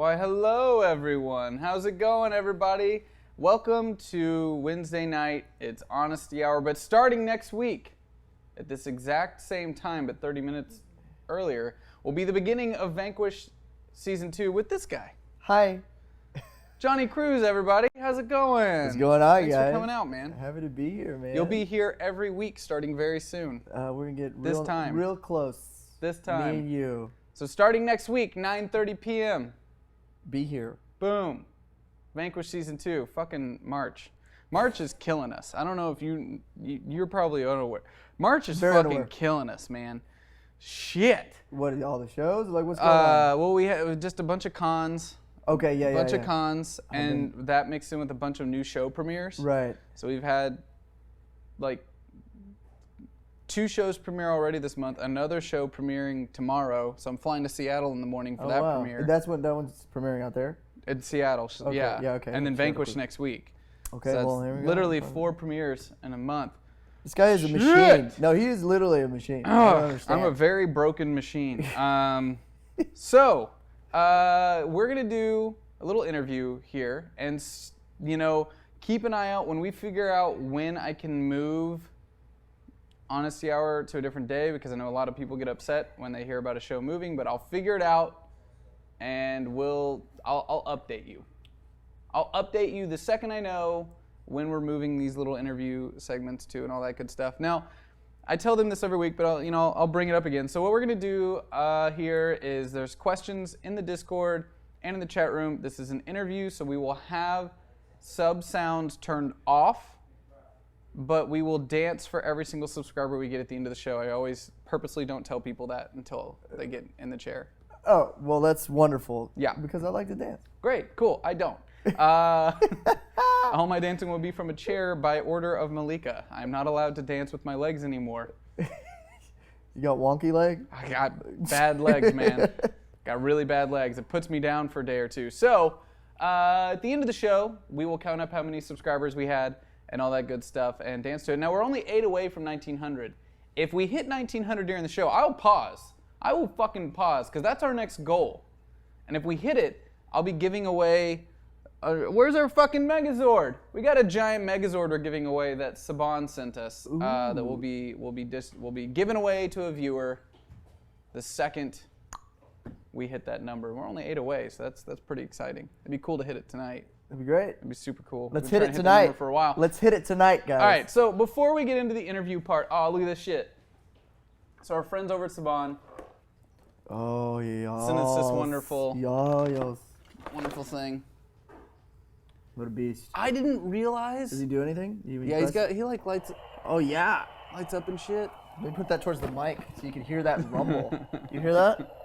Why, hello, everyone. How's it going, everybody? Welcome to Wednesday night. It's Honesty Hour, but starting next week at this exact same time, but 30 minutes earlier, will be the beginning of Vanquished Season 2 with this guy. Hi. Jonny Cruz, everybody. How's it going? What's going on, Thanks guys? for coming out, man. Happy to be here, man. You'll be here every week starting very soon. We're going to get real close. This time. Me and you. So starting next week, 9:30 p.m. Be here. Boom. Vanquished Season 2. Fucking March. March is killing us. I don't know if you're probably unaware. March is fucking killing us, man. Shit. What, all the shows? Like, what's going on? Well, we had just a bunch of cons. Okay, yeah, A bunch of cons, and that mixed in with a bunch of new show premieres. Right. So we've had, like, 2 shows premiere already this month, another show premiering tomorrow. So I'm flying to Seattle in the morning for that premiere. That's when that one's premiering out there? In Seattle, okay. yeah. Okay. And then Vanquished next week. Okay, so well, here we go. Literally 4 premieres in a month. This guy is a machine. No, he is literally a machine. I don't understand. I'm a very broken machine. So, we're going to do a little interview here and, keep an eye out when we figure out when I can move Honesty Hour to a different day, because I know a lot of people get upset when they hear about a show moving, but I'll figure it out and I'll update you. I'll update you the second I know when we're moving these little interview segments to and all that good stuff. Now, I tell them this every week, but I'll bring it up again. So what we're gonna do here is there's questions in the Discord and in the chat room. This is an interview, so we will have sub sounds turned off, but we will dance for every single subscriber we get at the end of the show. I always purposely don't tell people that until they get in the chair. Oh, well, that's wonderful. Yeah. Because I like to dance. Great, cool. I don't. All my dancing will be from a chair by order of Malika. I'm not allowed to dance with my legs anymore. You got wonky leg? I got bad legs, man. Got really bad legs. It puts me down for a day or two. So, at the end of the show, we will count up how many subscribers we had and all that good stuff and dance to it. Now, we're only 8 away from 1,900. If we hit 1,900 during the show, I'll pause. I will fucking pause, because that's our next goal. And if we hit it, I'll be giving away... where's our fucking Megazord? We got a giant Megazord we're giving away that Saban sent us. That will be given away to a viewer the second we hit that number. We're only 8 away, so that's pretty exciting. It'd be cool to hit it tonight. That'd be great. It'd be super cool. Let's hit it tonight. For a while. Let's hit it tonight, guys. All right. So before we get into the interview part, oh, look at this shit. So our friends over at Saban. Oh yeah. Sent us this wonderful thing. What a beast. I didn't realize. Does he do anything? He like lights. Oh yeah, lights up and shit. Let me put that towards the mic so you can hear that rumble. You hear that?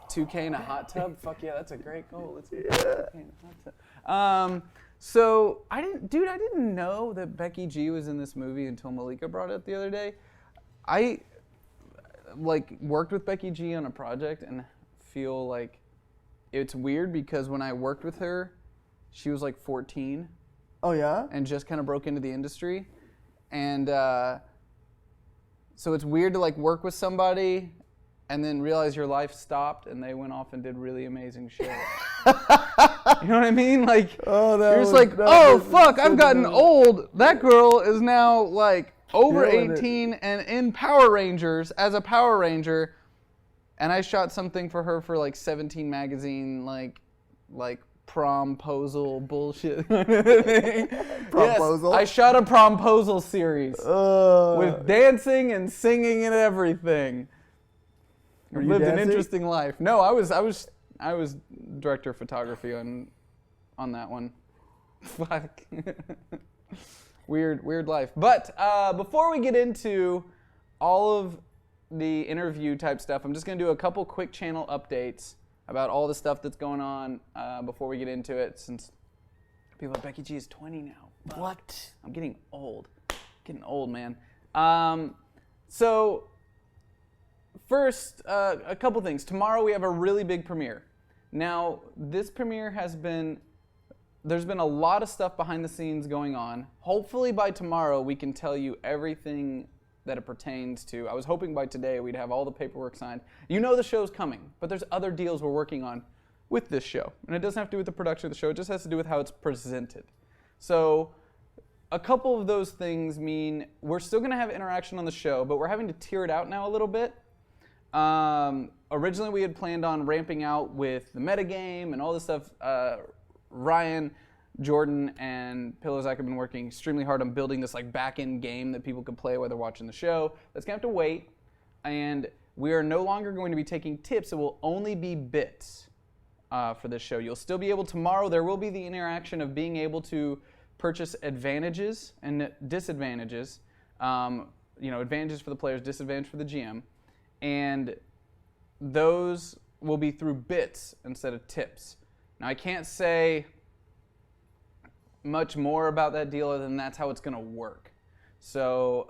2K in a hot tub? Fuck yeah, that's a great goal. Let's get 2K in a hot tub. So I didn't know that Becky G was in this movie until Malika brought it up the other day. I worked with Becky G on a project and feel like it's weird because when I worked with her, she was like 14. Oh yeah? And just kind of broke into the industry. And so it's weird to work with somebody and then realize your life stopped and they went off and did really amazing shit. You know what I mean? You're just fuck, I've gotten old. That girl is now over 18 and in Power Rangers as a Power Ranger. And I shot something for her for 17 magazine, promposal bullshit. Promposal? Yes, I shot a promposal series with dancing and singing and everything. I lived an interesting life. No, I was director of photography on that one. Fuck. Weird life. But before we get into all of the interview type stuff, I'm just gonna do a couple quick channel updates about all the stuff that's going on before we get into it, since people, Becky G is 20 now. Fuck. What? I'm getting old. Getting old, man. So first, a couple things. Tomorrow we have a really big premiere. Now, this premiere there's been a lot of stuff behind the scenes going on. Hopefully by tomorrow we can tell you everything that it pertains to. I was hoping by today we'd have all the paperwork signed. You know the show's coming, but there's other deals we're working on with this show. And it doesn't have to do with the production of the show, it just has to do with how it's presented. So a couple of those things mean we're still going to have interaction on the show, but we're having to tier it out now a little bit. Originally, we had planned on ramping out with the metagame and all this stuff. Ryan, Jordan, and Pillowsack have been working extremely hard on building this like back-end game that people can play while they're watching the show. That's going to have to wait. And we are no longer going to be taking tips. It will only be bits for this show. You'll still be able, tomorrow, there will be the interaction of being able to purchase advantages and disadvantages. Advantages for the players, disadvantage for the GM. And those will be through bits instead of tips. Now, I can't say much more about that deal other than that's how it's going to work. So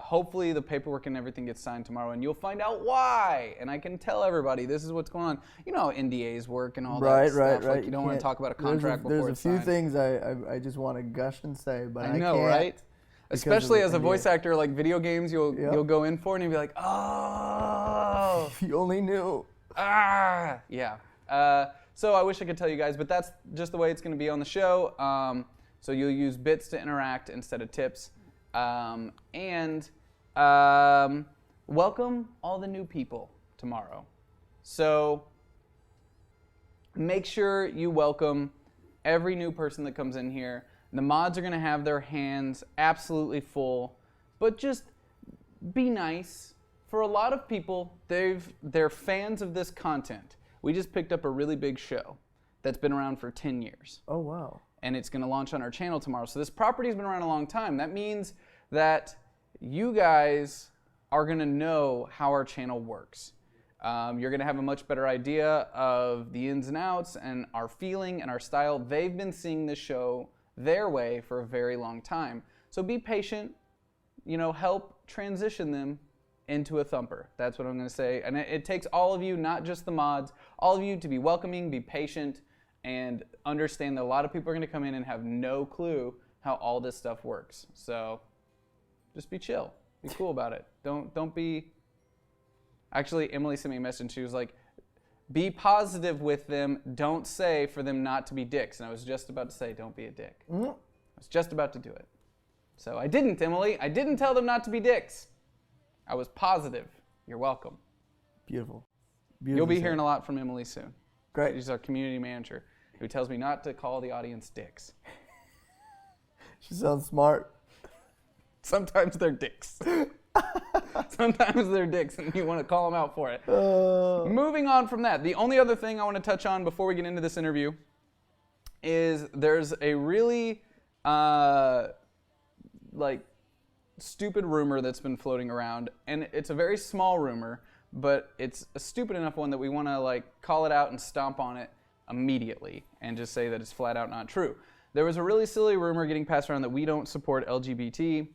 hopefully the paperwork and everything gets signed tomorrow, and you'll find out why. And I can tell everybody this is what's going on. You know how NDAs work and all that stuff. Right. Like you don't want to talk about a contract before it's signed. There's a few things I just want to gush and say, but I know, can't. Right? Especially as a voice actor, like video games, you'll go in for, and you'll be like, oh. If you only knew. Yeah. So I wish I could tell you guys, but that's just the way it's going to be on the show. So you'll use bits to interact instead of tips. Welcome all the new people tomorrow. So make sure you welcome every new person that comes in here. The mods are going to have their hands absolutely full, but just be nice. For a lot of people, they're fans of this content. We just picked up a really big show that's been around for 10 years. Oh, wow. And it's going to launch on our channel tomorrow. So this property's been around a long time. That means that you guys are going to know how our channel works. You're going to have a much better idea of the ins and outs and our feeling and our style. They've been seeing this show their way for a very long time. So be patient, help transition them into a Thumper. That's what I'm going to say. And it takes all of you, not just the mods, all of you to be welcoming, be patient, and understand that a lot of people are going to come in and have no clue how all this stuff works. So just be chill. Be cool about it. Don't be... Actually, Emily sent me a message and she was like, be positive with them. Don't say for them not to be dicks. And I was just about to say, don't be a dick. I was just about to do it. So I didn't, Emily. I didn't tell them not to be dicks. I was positive. You're welcome. Beautiful. You'll be hearing a lot from Emily soon. Great. She's our community manager who tells me not to call the audience dicks. She sounds smart. Sometimes they're dicks. Sometimes they're dicks and you want to call them out for it. Moving on from that, the only other thing I want to touch on before we get into this interview is there's a really stupid rumor that's been floating around, and it's a very small rumor, but it's a stupid enough one that we want to call it out and stomp on it immediately and just say that it's flat out not true. There was a really silly rumor getting passed around that we don't support LGBT,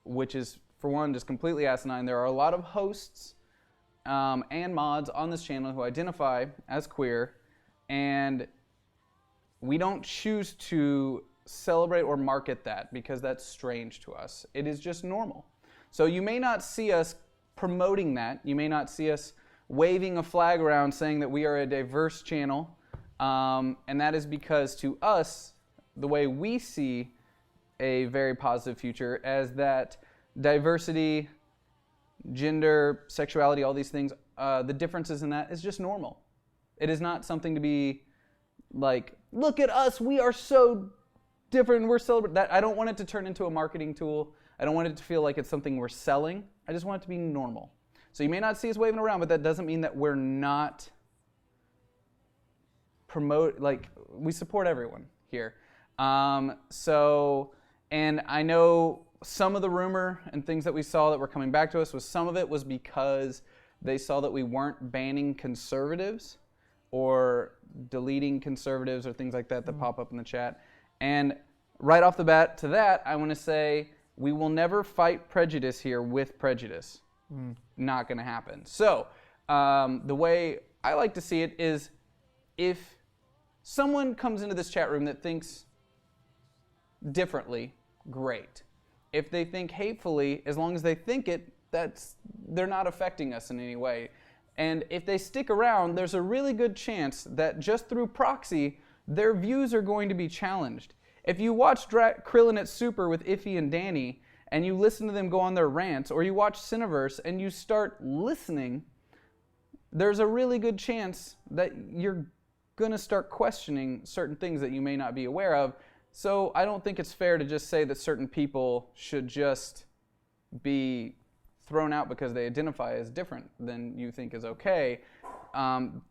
which is, for one, just completely asinine. There are a lot of hosts and mods on this channel who identify as queer, and we don't choose to celebrate or market that because that's strange to us. It is just normal. So you may not see us promoting that. You may not see us waving a flag around saying that we are a diverse channel, and that is because to us, the way we see a very positive future as that diversity, gender, sexuality, all these things, the differences in that is just normal. It is not something to be like, look at us, we are so different, we're celebrating that. I don't want it to turn into a marketing tool. I don't want it to feel like it's something we're selling. I just want it to be normal. So you may not see us waving around, but that doesn't mean that we're not we support everyone here. And I know some of the rumor and things that we saw that were coming back to us some of it was because they saw that we weren't banning conservatives or deleting conservatives or things like that pop up in the chat. And right off the bat to that, I want to say we will never fight prejudice here with prejudice. Not going to happen. So the way I like to see it is if someone comes into this chat room that thinks differently, great. If they think hatefully, as long as they think it, they're not affecting us in any way. And if they stick around, there's a really good chance that just through proxy, their views are going to be challenged. If you watch Krillin at Super with Iffy and Danny, and you listen to them go on their rants, or you watch Cineverse and you start listening, there's a really good chance that you're going to start questioning certain things that you may not be aware of. So I don't think it's fair to just say that certain people should just be thrown out because they identify as different than you think is okay.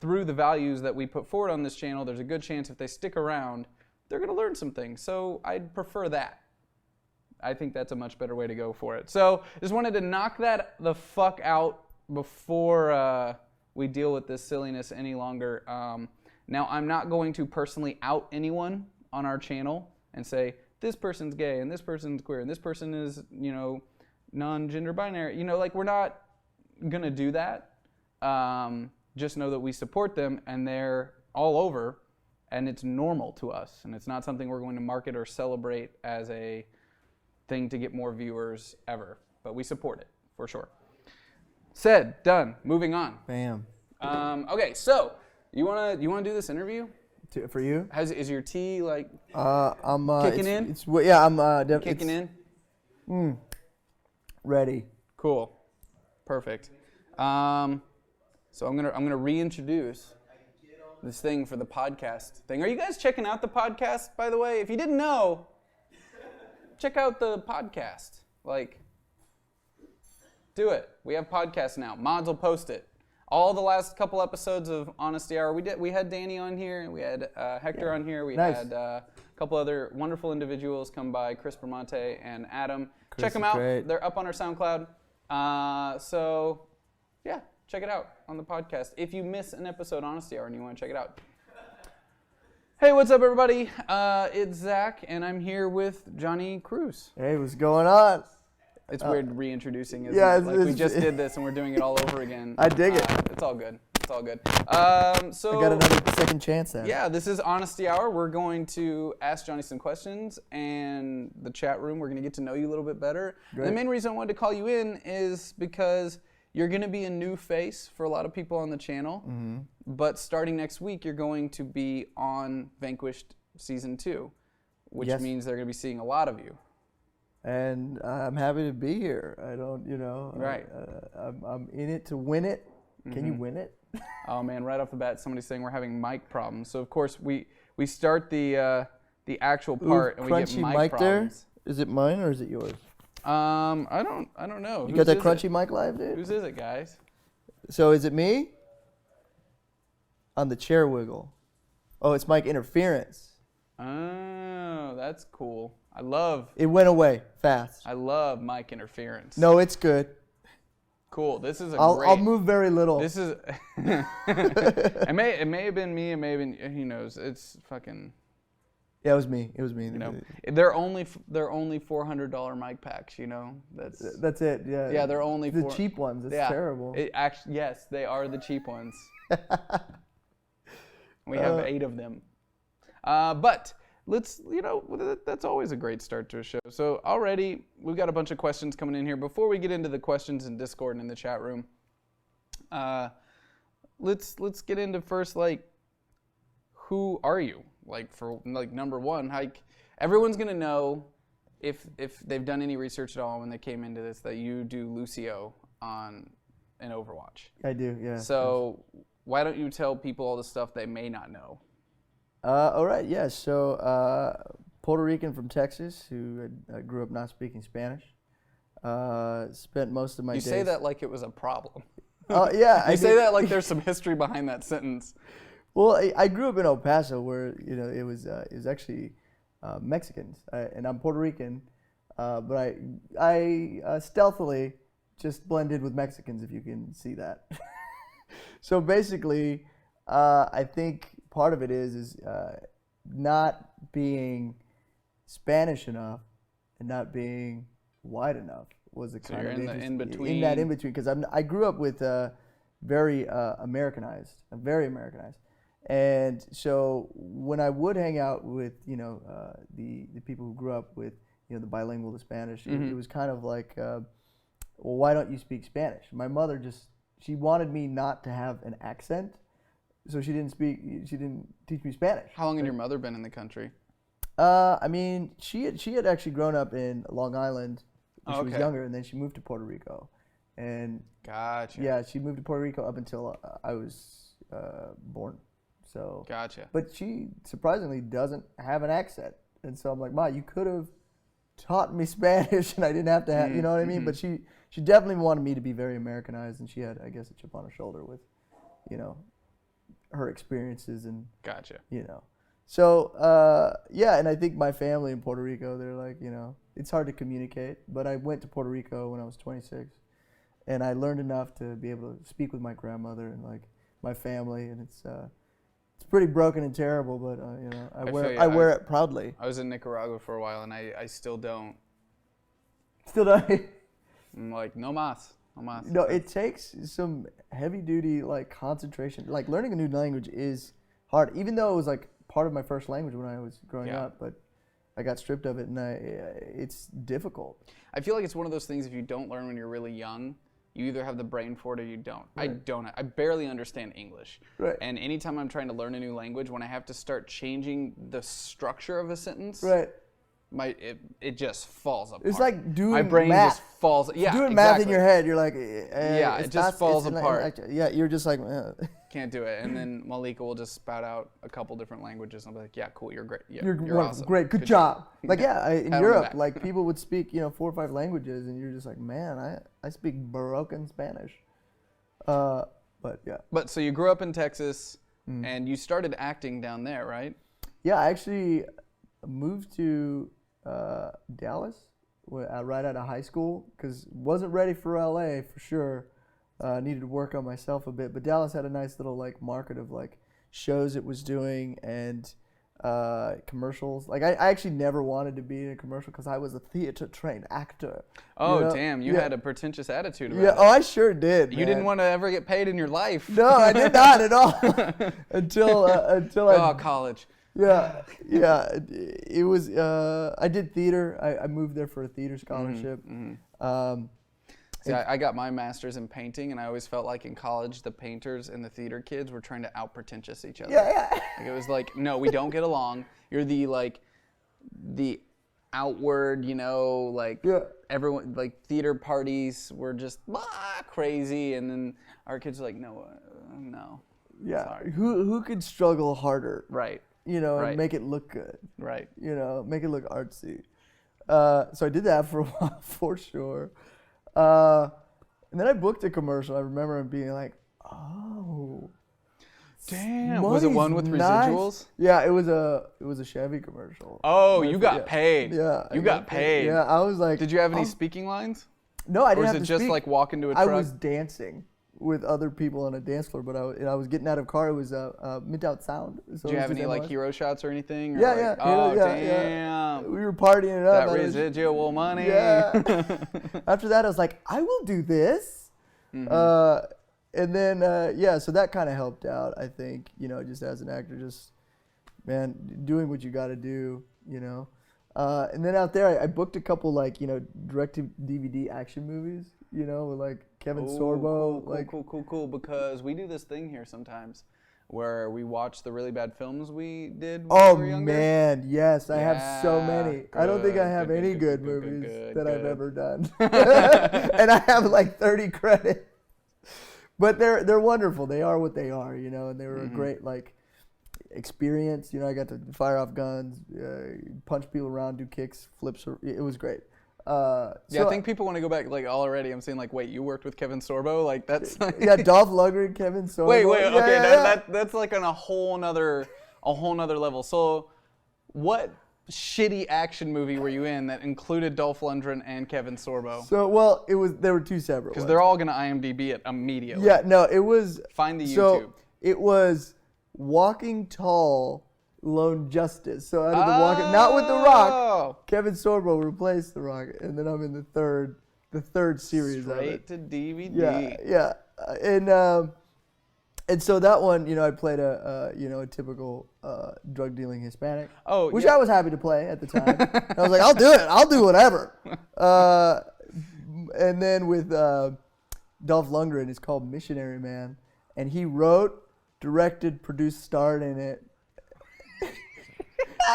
Through the values that we put forward on this channel, there's a good chance if they stick around, they're going to learn some things. So I'd prefer that. I think that's a much better way to go for it. So just wanted to knock that the fuck out before we deal with this silliness any longer. Now, I'm not going to personally out anyone on our channel and say, this person's gay, and this person's queer, and this person is, non-gender binary. We're not going to do that. Just know that we support them, and they're all over, and it's normal to us, and it's not something we're going to market or celebrate as a thing to get more viewers ever. But we support it, for sure. Said, done, moving on. Bam. Okay, so you wanna do this interview? For you? Is your tea like I'm kicking in? I'm kicking in. Ready. Cool, perfect. So I'm gonna reintroduce this thing for the podcast thing. Are you guys checking out the podcast, by the way? If you didn't know, check out the podcast. Do it. We have podcasts now. Mods will post it. All the last couple episodes of Honesty Hour, we had Danny on here, we had Hector on here, we had a couple other wonderful individuals come by, Chris Bramante and Adam. Check them out. Great. They're up on our SoundCloud. So, yeah, check it out on the podcast. If you miss an episode of Honesty Hour and you want to check it out. Hey, what's up, everybody? It's Zach, and I'm here with Jonny Cruz. Hey, what's going on? It's weird reintroducing, isn't yeah, it? We just did this and we're doing it all over again. I dig it. It's all good. It's all good. So I got another second chance then. Yeah, this is Honesty Hour. We're going to ask Jonny some questions, and the chat room, we're going to get to know you a little bit better. The main reason I wanted to call you in is because you're going to be a new face for a lot of people on the channel, but starting next week, you're going to be on Vanquished Season 2, which means they're going to be seeing a lot of you. And I'm happy to be here. I don't, Right. I'm in it to win it. Can you win it? Oh man! Right off the bat, somebody's saying we're having mic problems. So of course we start the actual part and we get mic problems. There? Is it mine or is it yours? I don't know. You got that crunchy mic live, dude? Whose is it, guys? So is it me? On the chair wiggle. Oh, it's mic interference. Oh, that's cool. It went away fast. I love mic interference. No, it's good. Cool. This is I'll move very little. This is. it may have been me. It may have been. Who knows? It's fucking. Yeah, it was me. It was me. They're only $400 mic packs. That's it. Yeah. Yeah, they're only the cheap ones. It's terrible. Yes, they are the cheap ones. We have 8 of them. But let's, that's always a great start to a show. So already we've got a bunch of questions coming in here. Before we get into the questions in Discord and in the chat room, let's get into first, who are you? Number one, everyone's gonna know if they've done any research at all when they came into this that you do Lucio in Overwatch. I do, yeah. So why don't you tell people all the stuff they may not know? All right, yeah. So Puerto Rican from Texas who grew up not speaking Spanish. Spent most of my days. You say that like it was a problem. Yeah. You say that like there's some history behind that sentence. Well, I grew up in El Paso where it was actually Mexicans, and I'm Puerto Rican, but I stealthily just blended with Mexicans, if you can see that. So basically, I think part of it is not being Spanish enough and not being white enough was the kind of in between. In that in between, because I grew up with very Americanized, and so when I would hang out with the people who grew up with the bilingual, the Spanish, it was kind of like, well, why don't you speak Spanish? My mother just she wanted me not to have an accent, so she didn't teach me Spanish. How long had your mother been in the country? I mean, she had actually grown up in Long Island when she was Okay. younger, and then she moved to Puerto Rico. And Gotcha. yeah, she moved to Puerto Rico up until I was born. So, Gotcha. but she surprisingly doesn't have an accent, and so I'm like, Ma, you could have taught me Spanish, and I didn't have to have, you know what I mean? But she definitely wanted me to be very Americanized, and she had, I guess, a chip on her shoulder with, you know, her experiences and Gotcha. you know. So, yeah, and I think my family in Puerto Rico, they're like, you know, it's hard to communicate, but I went to Puerto Rico when I was 26, and I learned enough to be able to speak with my grandmother and, like, my family, and it's pretty broken and terrible, but, you know, I wear it proudly. I was in Nicaragua for a while, and I still don't. Still don't. I'm like, no mas. No mas. No, it takes some heavy-duty, like, concentration. Like, learning a new language is hard, even though it was, like, part of my first language when I was growing up, but I got stripped of it, and it's difficult. I feel like it's one of those things, if you don't learn when you're really young, you either have the brain for it or you don't. Right. I barely understand English. Right. And anytime I'm trying to learn a new language, when I have to start changing the structure of a sentence, Right. it just falls apart. It's like doing my brain math. just falls. Yeah, doing exactly. math in your head, you're like, it just falls apart. Yeah, you're just like, Can't do it. And then Malika will just spout out a couple different languages. And I'll be like, yeah, cool, you're great. Yeah, you're wonderful, awesome. great, good job. Like, in Pat on the Europe, back. like people would speak, 4 or 5 languages, and you're just like, man, I speak broken Spanish. But yeah. But so you grew up in Texas, and you started acting down there, right? Yeah, I actually moved to Dallas right out of high school because wasn't ready for LA for sure. Needed to work on myself a bit, but Dallas had a nice little like market of like shows it was doing and commercials. Like I actually never wanted to be in a commercial because I was a theater trained actor. Oh, damn! You had a pretentious attitude about it. Oh, I sure did. You didn't want to ever get paid in your life. No, I did not at all until College. Yeah. It was. I did theater. I moved there for a theater scholarship. See, I got my master's in painting, and I always felt like in college, the painters and the theater kids were trying to out-pretentious each other. Yeah. Like, it was like, no, we don't get along. You're the outward, everyone, like, theater parties were just crazy, and then our kids were like, no. Yeah. Sorry. Who could struggle harder? Right. And make it look good. Right. Make it look artsy. So I did that for a while, for sure. And then I booked a commercial. I remember him being like, oh. Damn. Was it one with residuals? Yeah, it was a Chevy commercial. Oh, you got paid. Yeah. You got paid. Yeah, I was like. Did you have any speaking lines? No, I didn't Or have was to it just speak. like walk into a truck? I was dancing with other people on a dance floor, but I was getting out of a car. It was Midtown Sound. So Did you have any like hero shots or anything? Or Yeah. Oh, yeah. damn. We were partying it up. That residual money. Yeah. After that, I was like, I will do this. And then, so that kind of helped out, I think, just as an actor, just, man, doing what you got to do, And then out there, I booked a couple, like, direct-to-DVD action movies, with, like, Kevin Sorbo. Cool. Because we do this thing here sometimes where we watch the really bad films we did when we were younger. Oh, man, yes. I have so many. I don't think I have any good good, movies that I've ever done. And I have, like, 30 credits. But they're wonderful. They are what they are, and they were a great, like, experience. I got to fire off guns, punch people around, do kicks, flips. It was great. I think people want to go back, like, already. I'm saying, like, wait, you worked with Kevin Sorbo? Like, that's... Like... Yeah, Dolph Lundgren, Kevin Sorbo. Wait, okay, Yeah. That's like on a whole nother level. So, what shitty action movie were you in that included Dolph Lundgren and Kevin Sorbo? So, there were 2 separate Because ones. they're all going to IMDb it immediately. Yeah, no, it was... Find the YouTube. So, it was Walking Tall, Lone Justice. So, out of the Walking... Not with The Rock. Kevin Sorbo replaced The Rock. And then I'm in the third series of it. Straight to DVD. Yeah. And so that one, I played a typical drug dealing Hispanic, which I was happy to play at the time. I was like, I'll do it. I'll do whatever. And then with Dolph Lundgren is called Missionary Man, and he wrote, directed, produced, starred in it.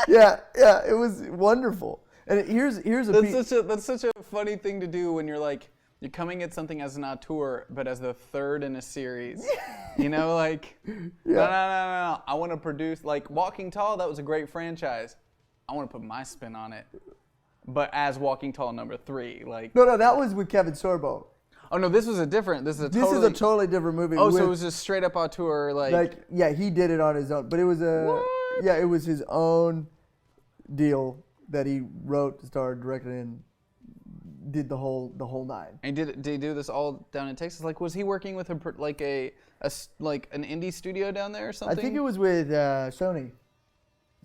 yeah, it was wonderful. And here's that's such a funny thing to do when you're coming at something as an auteur, but as the third in a series. Like, no. I want to produce, like, Walking Tall, that was a great franchise. I want to put my spin on it. But as Walking Tall number 3, like... No, that was with Kevin Sorbo. Oh, no, this is a totally different movie. Oh, so it was just straight up auteur, like... yeah, he did it on his own. But it was it was his own deal that he wrote, starred, directed, and did the whole 9. And did he do this all down in Texas? Like, was he working with an indie studio down there or something? I think it was with Sony.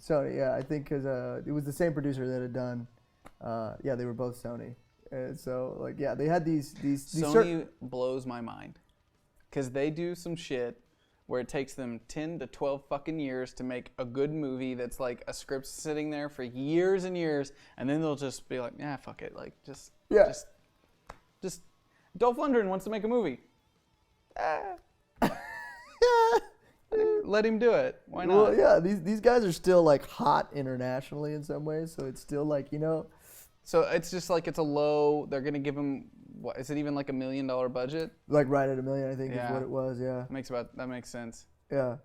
Sony, yeah, I think because it was the same producer that had done. They were both Sony. And so, like, yeah, they had these Sony blows my mind because they do some shit where it takes them 10 to 12 fucking years to make a good movie that's like a script sitting there for years and years, and then they'll just be like, yeah, fuck it, like just Dolph Lundgren wants to make a movie. Let him do it. Why not? Well, yeah, these guys are still like hot internationally in some ways, so it's still like, So it's just like it's a low. They're gonna give him. What is it even like $1 million budget? Like right at $1 million, I think is what it was. Yeah. That makes sense. Yeah.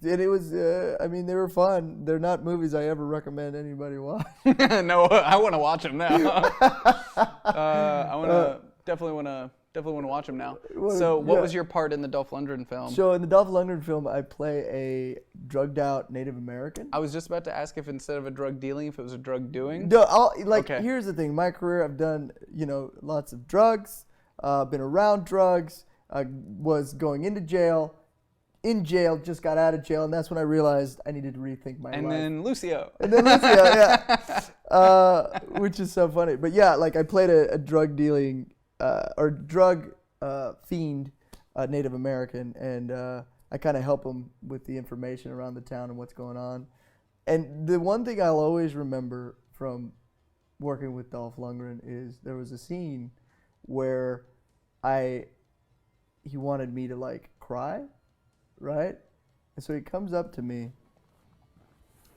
And it was. I mean, they were fun. They're not movies I ever recommend anybody watch. No, I want to watch them now. I definitely want to watch them now. So, what was your part in the Dolph Lundgren film? So, in the Dolph Lundgren film, I play a drugged out Native American. I was just about to ask if instead of a drug dealing, if it was a drug doing. No, here's the thing. My career, I've done, lots of drugs, been around drugs, was going into jail, just got out of jail, and that's when I realized I needed to rethink my life. And then Lucio, yeah. Which is so funny. But yeah, like I played a drug dealing or drug fiend Native American, and I kind of help them with the information around the town and what's going on. And the one thing I'll always remember from working with Dolph Lundgren is there was a scene where he wanted me to like cry, right? And so he comes up to me,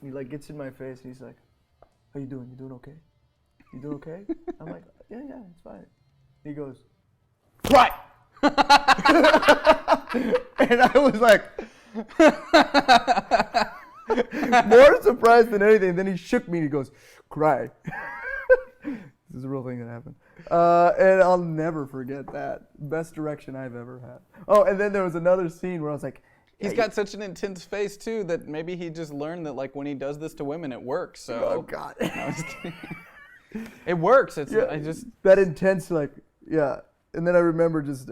he like gets in my face and he's like, "How you doing? You doing okay? You doing okay?" I'm like, yeah, it's fine. He goes, "Cry!" And I was like, more surprised than anything. Then he shook me and he goes, "Cry." This is a real thing that happened. And I'll never forget that. Best direction I've ever had. Oh, and then there was another scene where I was like, he's got such an intense face too that maybe he just learned that like when he does this to women, it works. So. Oh God. No, I was kidding. It works. It's that intense, like, yeah. And then I remember just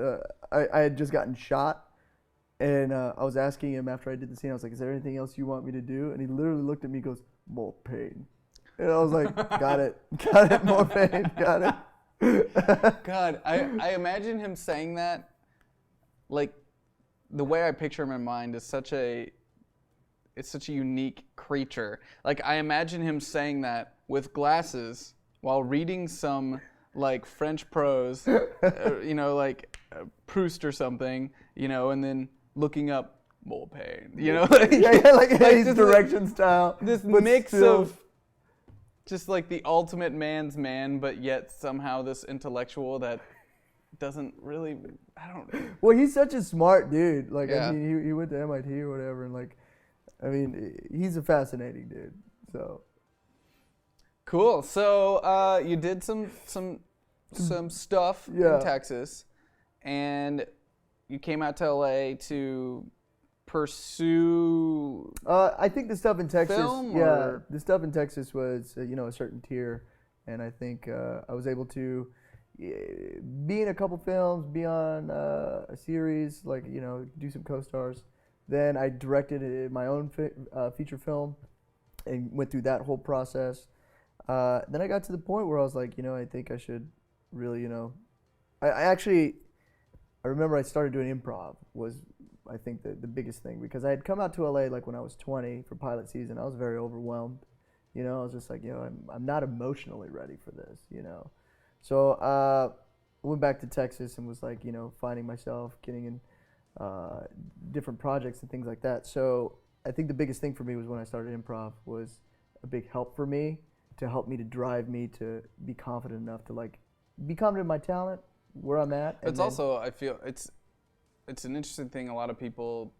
I had just gotten shot, and I was asking him after I did the scene. I was like, "Is there anything else you want me to do?" And he literally looked at me, and goes, "More pain." And I was like, "Got it, more pain, got it." God, I imagine him saying that, like, the way I picture him in mind is such a unique creature. Like, I imagine him saying that with glasses while reading some like French prose, like Proust or something, and then looking up more pain, like his direction style. This mix of just like the ultimate man's man, but yet somehow this intellectual that doesn't really, I don't. Well, he's such a smart dude. Like, yeah. I mean, he went to MIT or whatever, and like, I mean, he's a fascinating dude. So. Cool. So you did some stuff in Texas, and you came out to LA to pursue. I think the stuff in Texas. The stuff in Texas was a certain tier, and I think I was able to be in a couple films, be on a series, like do some co-stars. Then I directed my own feature film, and went through that whole process. Then I got to the point where I was like, I think I should really, I remember I started doing improv was, I think, the biggest thing, because I had come out to LA like when I was 20 for pilot season. I was very overwhelmed. I was just like, I'm not emotionally ready for this, So went back to Texas and was like, finding myself, getting in different projects and things like that. So I think the biggest thing for me was when I started improv was a big help for me to help me to drive me to be confident enough to like be confident in my talent, where I'm at. It's also, I feel it's an interesting thing. A lot of people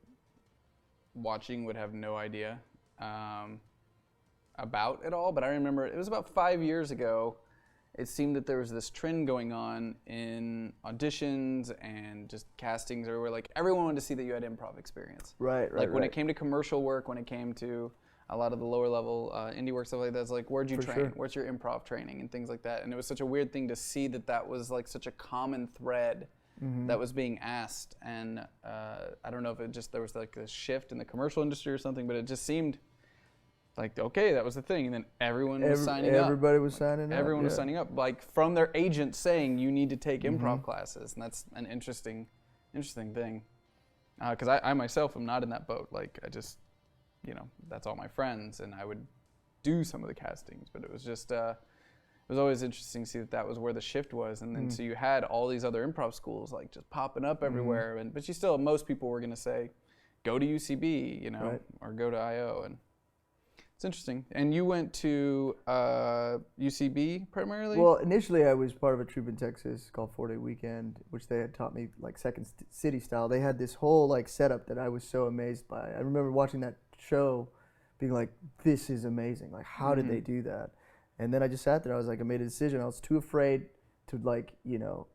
watching would have no idea about it all, but I remember it was about 5 years ago. It seemed that there was this trend going on in auditions and just castings, where like everyone wanted to see that you had improv experience. Right. Like when it came to commercial work, when it came to a lot of the lower level indie work, stuff like that, it's like, where'd you train? Sure. What's your improv training and things like that? And it was such a weird thing to see that was like such a common thread that was being asked. And I don't know if it just, there was like a shift in the commercial industry or something, but it just seemed like, okay, that was the thing. And then everyone was signing up. Everybody was signing up. Everyone was signing up, like from their agent saying, you need to take improv classes. And that's an interesting thing. Because I myself am not in that boat. Like I just, that's all my friends, and I would do some of the castings, but it was just, it was always interesting to see that was where the shift was. And then so you had all these other improv schools like just popping up everywhere, but you still, most people were going to say, go to UCB, or go to IO, and it's interesting. And you went to UCB primarily? Well, initially I was part of a troupe in Texas called 4 Day Weekend, which they had taught me like Second City style. They had this whole like setup that I was so amazed by. I remember watching that show being like, this is amazing. Like, how did they do that? And then I just sat there. I was like, I made a decision. I was too afraid to like,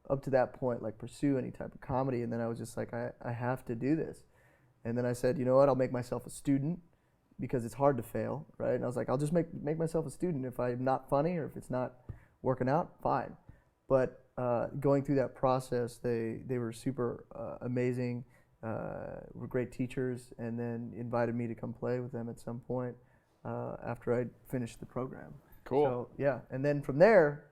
up to that point, like pursue any type of comedy. And then I was just like, I have to do this. And then I said, you know what? I'll make myself a student, because it's hard to fail, right? And I was like, I'll just make myself a student. If I'm not funny or if it's not working out, fine. But going through that process, they were super amazing, were great teachers, and then invited me to come play with them at some point after I finished the program. Cool. So yeah, and then from there,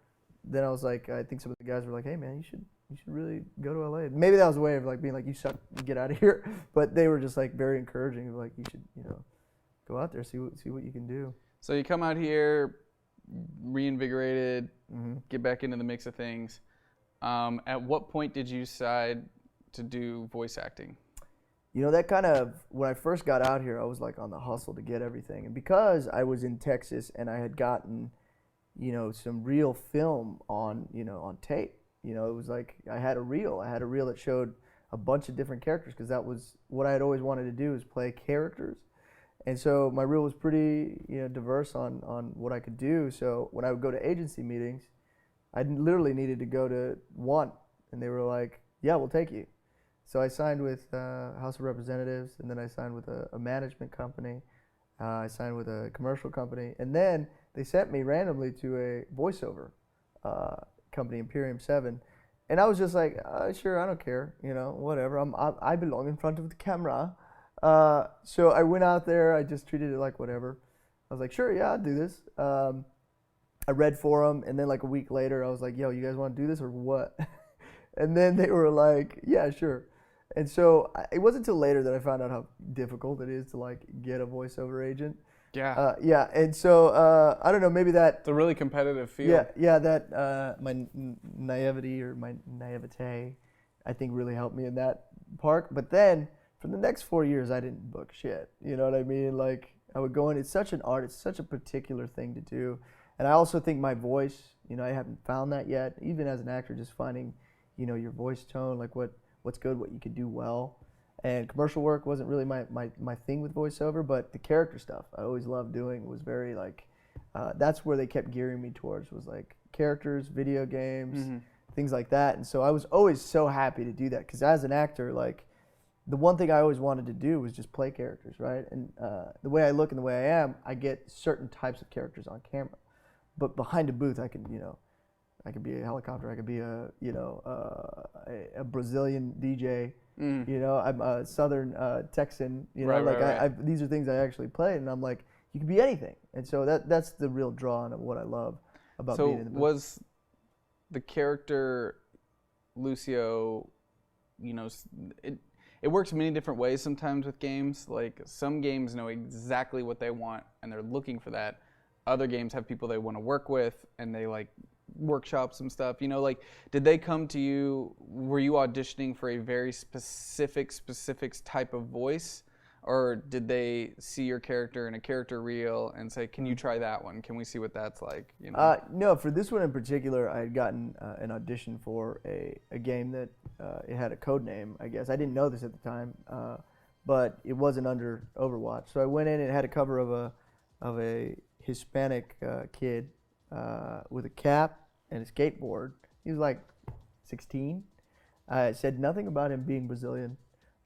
then I was like, I think some of the guys were like, hey man, you should really go to LA. Maybe that was a way of like being like, you suck, get out of here. But they were just like very encouraging, like you should, go out there, see what you can do. So you come out here, reinvigorated, get back into the mix of things. At what point did you decide to do voice acting? That kind of, when I first got out here, I was like on the hustle to get everything. And because I was in Texas and I had gotten, some real film on tape, it was like I had a reel that showed a bunch of different characters, because that was what I had always wanted to do, is play characters. And so my reel was pretty, diverse on what I could do. So when I would go to agency meetings, I literally needed to go to one, and they were like, "Yeah, we'll take you." So I signed with House of Representatives, and then I signed with a management company. I signed with a commercial company, and then they sent me randomly to a voiceover company, Imperium 7. And I was just like, sure, I don't care, whatever. I belong in front of the camera. So I went out there. I just treated it like whatever. I was like, sure, yeah, I'll do this. I read for them, and then like a week later, I was like, yo, you guys want to do this or what? And then they were like, yeah, sure. And so it wasn't until later that I found out how difficult it is to like get a voiceover agent. Yeah. Yeah. And so I don't know, maybe that. It's a really competitive field. Yeah. That my naivety or my naivete, I think, really helped me in that part. But then for the next 4 years, I didn't book shit. You know what I mean? Like I would go in. It's such an art. It's such a particular thing to do. And I also think my voice, I haven't found that yet. Even as an actor, just finding, your voice tone, like what's good, what you could do well. And commercial work wasn't really my thing with voiceover, but the character stuff I always loved doing was very like, that's where they kept gearing me towards, was like characters, video games, things like that. And so I was always so happy to do that, because as an actor, like the one thing I always wanted to do was just play characters, right? And the way I look and the way I am, I get certain types of characters on camera. But behind a booth, I can, I could be a helicopter. I could be a Brazilian DJ. I'm a Southern Texan. Right. These are things I actually play, and I'm like, you can be anything. And so that's the real draw of what I love about being in the booth. So was the character Lucio, it works many different ways sometimes with games. Like some games know exactly what they want and they're looking for that. Other games have people they want to work with, and they like workshop some stuff. You know, like, did they come to you? Were you auditioning for a very specific type of voice, or did they see your character in a character reel and say, "Can you try that one? Can we see what that's like?" You know? No, for this one in particular, I had gotten an audition for a game that it had a code name. I guess I didn't know this at the time, but it wasn't under Overwatch. So I went in and it had a cover of a Hispanic kid with a cap and a skateboard. He was like 16. It said nothing about him being Brazilian,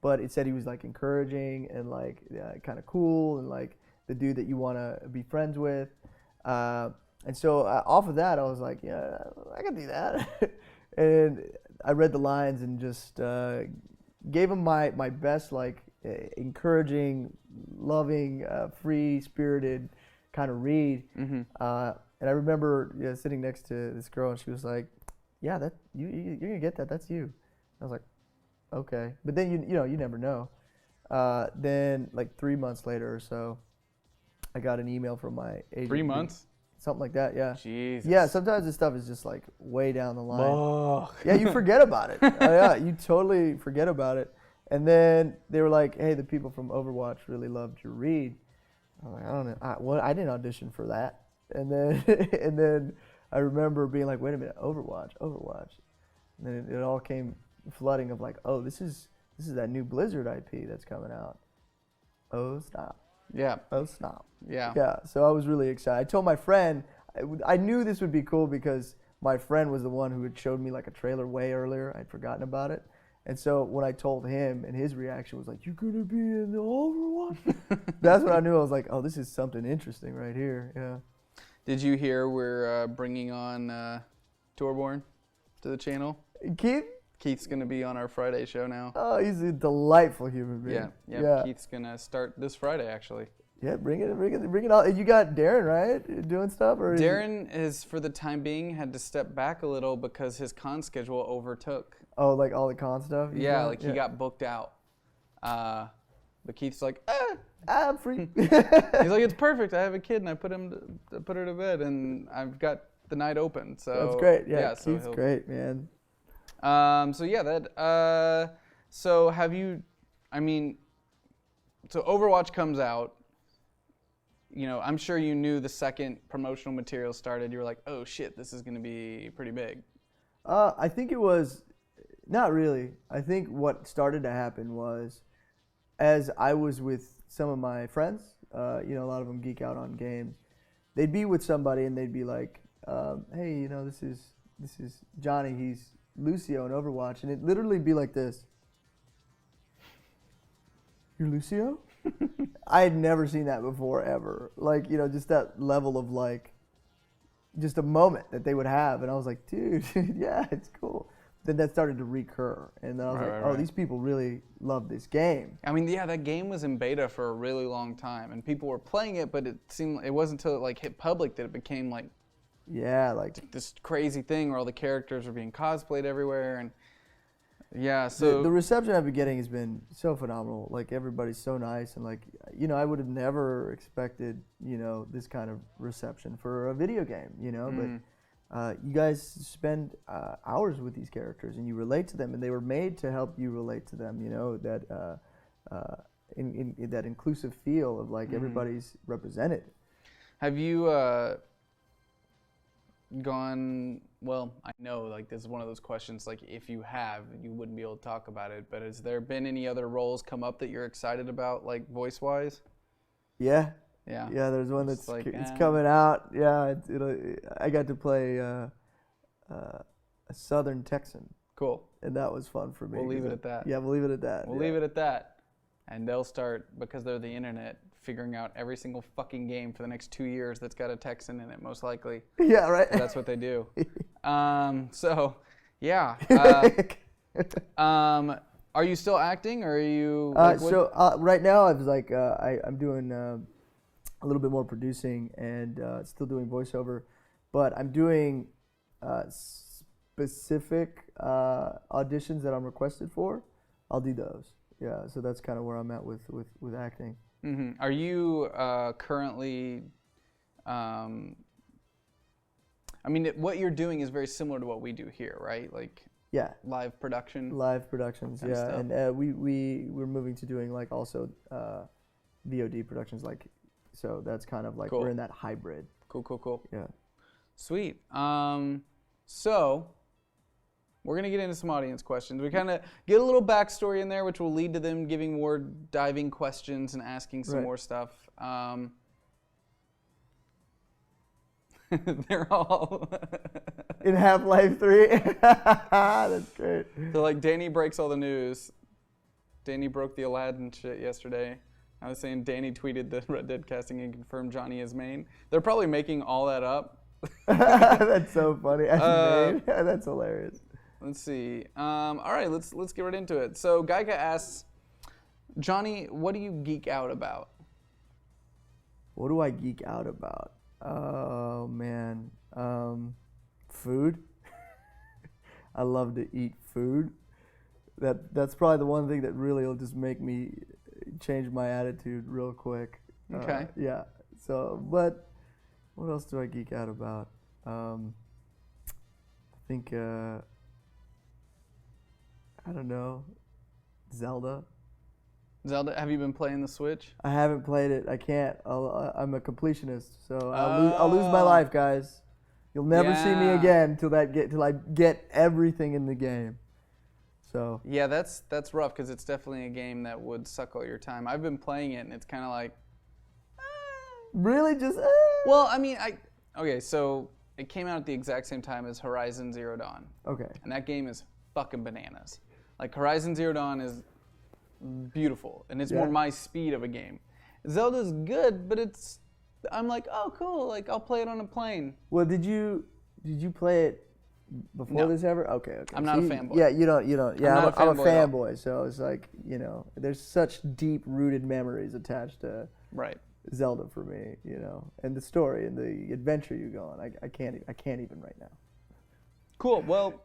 but it said he was like encouraging and like kind of cool and like the dude that you want to be friends with. And so off of that, I was like, yeah, I can do that. And I read the lines and just gave him my best, like encouraging, loving, free-spirited kind of read. Mm-hmm. And I remember sitting next to this girl, and she was like, "Yeah, that you're gonna get that. That's you." I was like, "Okay," but then you never know. Then like 3 months later or so, I got an email from my agent. 3 months? Something like that, yeah. Jesus. Yeah, sometimes this stuff is just like way down the line. Oh. Yeah, you forget about it. Yeah, you totally forget about it. And then they were like, "Hey, the people from Overwatch really loved your read." I'm like, "I don't know. I didn't audition for that." And then and then I remember being like, "Wait a minute, Overwatch." And then it all came flooding of like, "Oh, this is that new Blizzard IP that's coming out." Oh, stop. Yeah. Oh, snap. Yeah. Yeah, so I was really excited. I told my friend, I knew this would be cool because my friend was the one who had showed me like a trailer way earlier. I'd forgotten about it. And so when I told him, and his reaction was like, "You're going to be in the Overwatch?" That's when I knew. I was like, "Oh, this is something interesting right here." Yeah. Did you hear we're bringing on Torborn to the channel? Keith? Keith's going to be on our Friday show now. Oh, he's a delightful human being. Yeah. Keith's going to start this Friday, actually. Yeah, bring it all. You got Darren, right? Doing stuff? Or Darren is, for the time being, had to step back a little because his con schedule overtook. Oh, like all the con stuff? Yeah, like he got booked out. But Keith's like, I'm free. He's like, "It's perfect. I have a kid and I put her to bed and I've got the night open." So that's great. Yeah, so Keith's great, man. So have you? I mean, so Overwatch comes out. You know, I'm sure you knew the second promotional material started. You were like, "Oh shit, this is going to be pretty big." I think it was not really. I think what started to happen was, as I was with some of my friends, a lot of them geek out on games. They'd be with somebody and they'd be like, "Hey, this is Johnny. He's Lucio in Overwatch," and it'd literally be like this. "You're Lucio?" I had never seen that before, ever. Like, just that level of like, just a moment that they would have. And I was like, "Dude, yeah, it's cool." Then that started to recur. And then I was like, "Oh, these people really love this game." I mean, yeah, that game was in beta for a really long time. And people were playing it, but it wasn't until it like hit public that it became like, yeah, like this crazy thing where all the characters were being cosplayed everywhere. And yeah, so the reception I've been getting has been so phenomenal. Like, everybody's so nice, and like, I would have never expected, this kind of reception for a video game, but you guys spend hours with these characters and you relate to them, and they were made to help you relate to them, that in that inclusive feel of like everybody's represented. Have you gone, well, I know like this is one of those questions, like if you have, you wouldn't be able to talk about it, but has there been any other roles come up that you're excited about, like voice wise? Yeah, there's one that's like, it's coming out. Yeah, I got to play a Southern Texan. Cool. And that was fun for me. We'll leave it at that. Yeah, we'll leave it at that. Leave it at that. And they'll start, because they're the internet, figuring out every single fucking game for the next 2 years that's got a Texan in it, most likely. Yeah, right. So that's what they do. So, yeah. Are you still acting, or are you? Like, right now, I was like, I'm doing a little bit more producing and still doing voiceover, but I'm doing specific auditions that I'm requested for. I'll do those. Yeah, so that's kind of where I'm at with acting. Mm-hmm. Are you currently? I mean, what you're doing is very similar to what we do here, right? Like Yeah. live production. Live productions, Kind of yeah, stuff. and we're moving to doing like also VOD productions, like, so that's kind of like Cool. we're in that hybrid. Cool. Yeah. Sweet. So we're gonna get into some audience questions. We kind of get a little backstory in there, which will lead to them giving more diving questions and asking some Right. more stuff. They're all In Half-Life 3. That's great. so like Danny breaks all the news. Danny broke the Aladdin shit yesterday. I was saying Danny tweeted the Red Dead casting and confirmed Johnny is main. They're probably making all that up. That's so funny. That's hilarious. Let's see. All right, let's get right into it. So Gaika asks, Johnny, what do you geek out about? What do I geek out about? Oh man, food. I love to eat food. That's probably the one thing that really will just make me change my attitude real quick. Okay. Yeah. So, but what else do I geek out about? I think I don't know. Zelda. Zelda, have you been playing the Switch? I haven't played it. I can't. I'm a completionist, so I'll lose my life, guys. You'll never see me Yeah. again till I get everything in the game. So Yeah, that's rough because it's definitely a game that would suck all your time. I've been playing it and it's kind of like, really, just well, I mean, okay, so it came out at the exact same time as Horizon Zero Dawn, okay. and that game is fucking bananas. Like Horizon Zero Dawn is beautiful, and it's more Yeah. my speed of a game. Zelda's good, but I'm like, oh cool, like I'll play it on a plane. Well, did you play it before No. this ever? Okay. I'm not a See, fanboy. Yeah, you don't. Yeah, not a I'm a fanboy at all. fanboy, so it's like, there's such deep-rooted memories attached to Right. Zelda for me, and the story and the adventure you go on. I can't even right now. Cool. Well,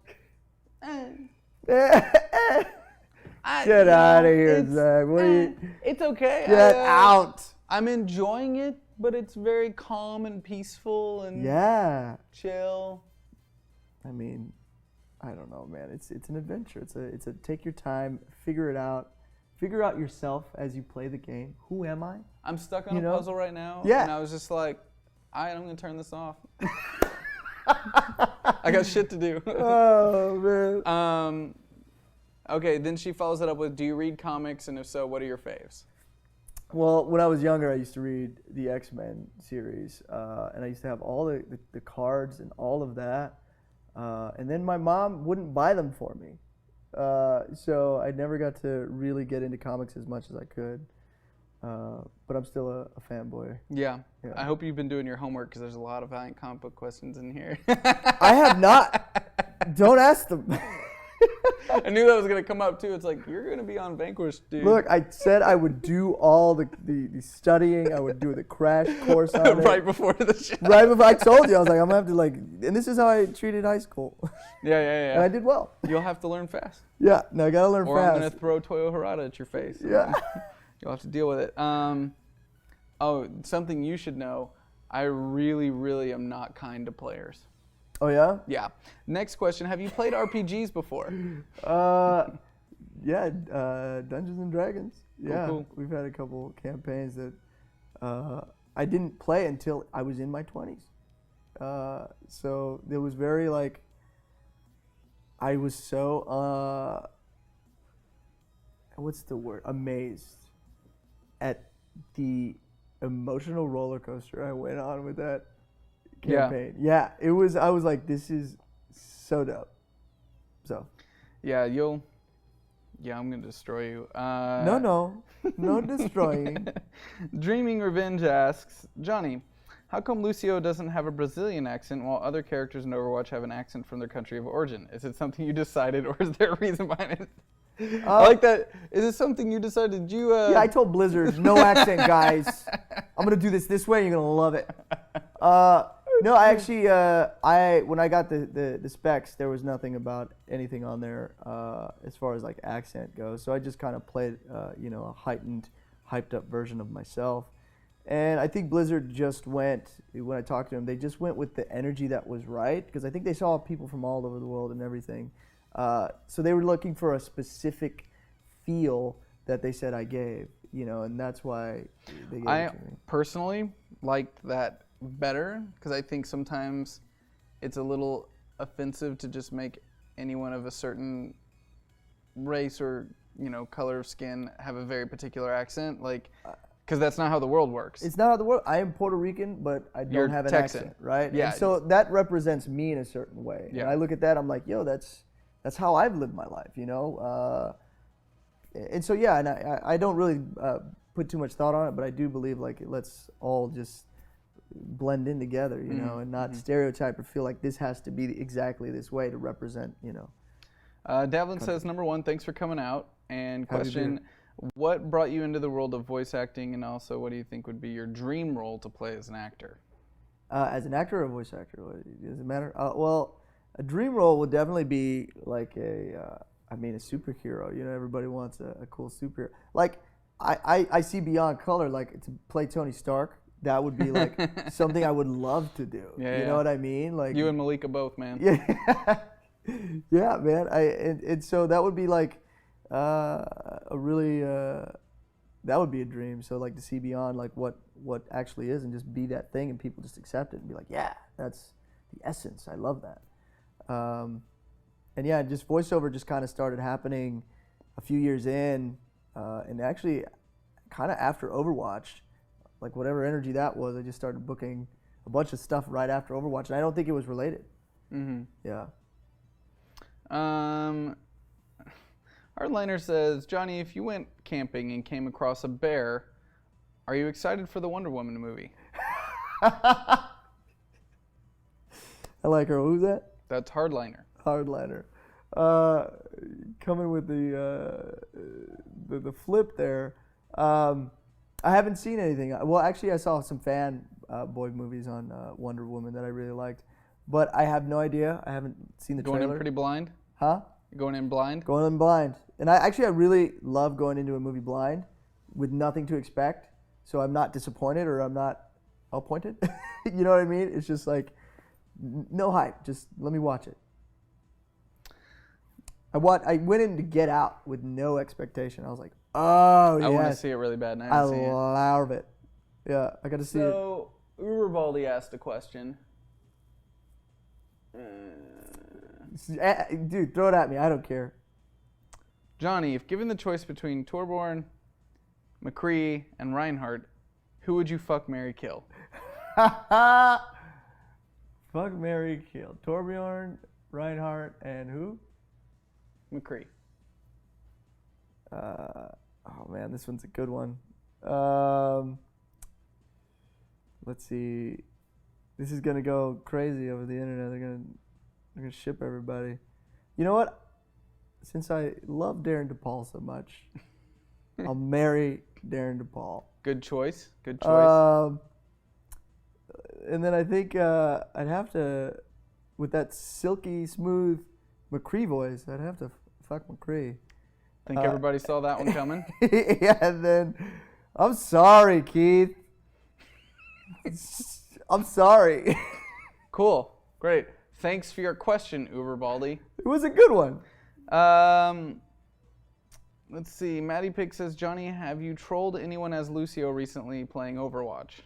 Get out of here, Zach. What are you? it's okay. Get out. I'm enjoying it, but it's very calm and peaceful and Yeah. chill. I mean, I don't know, man. It's an adventure. It's a take your time, figure it out. Figure out yourself as you play the game. Who am I? I'm stuck on You a know? puzzle right now, Yeah. and I was just like, all right, I'm gonna turn this off. I got shit to do. Oh man. Okay, then she follows it up with, do you read comics, and if so, what are your faves? Well, when I was younger, I used to read the X-Men series, and I used to have all the cards and all of that. And then my mom wouldn't buy them for me. So I never got to really get into comics as much as I could. But I'm still a fanboy. Yeah. Yeah. I hope you've been doing your homework because there's a lot of Valiant comic book questions in here. I have not. Don't ask them. I knew that was going to come up too. It's like, you're going to be on Vanquished, dude. Look, I said I would do all the studying. I would do the crash course on it. right before the show. Right before I told you, I was like, I'm going to have to and this is how I treated high school. Yeah. And I did well. You'll have to learn fast. Yeah, no, I got to learn Or I'm fast. going to throw Toyo Harada at your face. Yeah. You'll have to deal with it. Oh, something you should know. I really, really am not kind to players. Oh, yeah? Yeah. Next question. Have you played RPGs before? Yeah, Dungeons and Dragons. Yeah, cool. We've had a couple campaigns that I didn't play until I was in my 20s. So it was very like, I was so, what's the word? Amazed at the emotional roller coaster I went on with that campaign. Yeah, it was. I was like, this is so dope. So. Yeah, I'm gonna destroy you. No destroying. Dreaming Revenge asks, Johnny, how come Lucio doesn't have a Brazilian accent while other characters in Overwatch have an accent from their country of origin? Is it something you decided, or is there a reason behind it? I like that. Is it something you decided? Did you? Yeah, I told Blizzard, no accent, guys. I'm gonna do this way. You're gonna love it. No, I actually, when I got the specs, there was nothing about anything on there as far as like accent goes. So I just kind of played, a hyped up version of myself. And I think Blizzard just went, when I talked to them, they just went with the energy that was right, because I think they saw people from all over the world and everything. So they were looking for a specific feel that they said I gave, and that's why they gave it to me. Personally liked that better, because I think sometimes it's a little offensive to just make anyone of a certain race or, color of skin have a very particular accent, because that's not how the world works. It's not how the world. I am Puerto Rican, but I don't have an Texan. accent, right? Yeah. And so that represents me in a certain way. Yeah. And I look at that, I'm like, yo, that's how I've lived my life, And so and I don't really put too much thought on it, but I do believe let's all just blend in together, and not stereotype or feel like this has to be exactly this way to represent, Davlin says, number one, thanks for coming out. And question, what brought you into the world of voice acting, and also what do you think would be your dream role to play as an actor? As an actor or a voice actor, does it matter? Well, a dream role would definitely be like a superhero. Everybody wants a cool superhero. Like, I see beyond color, like to play Tony Stark. That would be like something I would love to do. You know what I mean? Like you and Malika both, man. Yeah, yeah, man. And so that would be like that would be a dream. So like to see beyond like what actually is and just be that thing, and people just accept it and be like, yeah, that's the essence. I love that. And yeah, just voiceover just kind of started happening a few years in, and actually kind of after Overwatch, like whatever energy that was, I just started booking a bunch of stuff right after Overwatch, and I don't think it was related. Mm-hmm. Yeah. Hardliner says, Johnny, if you went camping and came across a bear, are you excited for the Wonder Woman movie? I like her. Who's that? That's Hardliner. Hardliner. Coming with the flip there. I haven't seen anything. Well, actually, I saw some fan boy movies on Wonder Woman that I really liked, but I have no idea. I haven't seen the trailer. Going in pretty blind? Huh? Going in blind? Going in blind. And I really love going into a movie blind with nothing to expect, so I'm not disappointed or I'm not appointed. You know what I mean? It's just like no hype. Just let me watch it. I went in to Get Out with no expectation. I was like, oh, yes. I want to see it really bad, and I I haven't seen it. love it. Yeah, I got to see it. So, Uberbaldi asked a question. Dude, throw it at me. I don't care. Johnny, if given the choice between Torbjorn, McCree, and Reinhardt, who would you fuck, marry, kill? Fuck, marry, kill. Torbjorn, Reinhardt, and who? McCree. Oh man, this one's a good one. Let's see. This is gonna go crazy over the internet. They're gonna ship everybody. You know what? Since I love Darren DePaul so much, I'll marry Darren DePaul. Good choice. Good choice. And then I think I'd have to, with that silky smooth McCree voice, I'd have to fuck McCree. Think everybody saw that one coming? Yeah, and then I'm sorry, Keith. I'm sorry. Cool. Great. Thanks for your question, Uberbaldi. It was a good one. Let's see. Matty Pig says, Johnny, have you trolled anyone as Lucio recently playing Overwatch?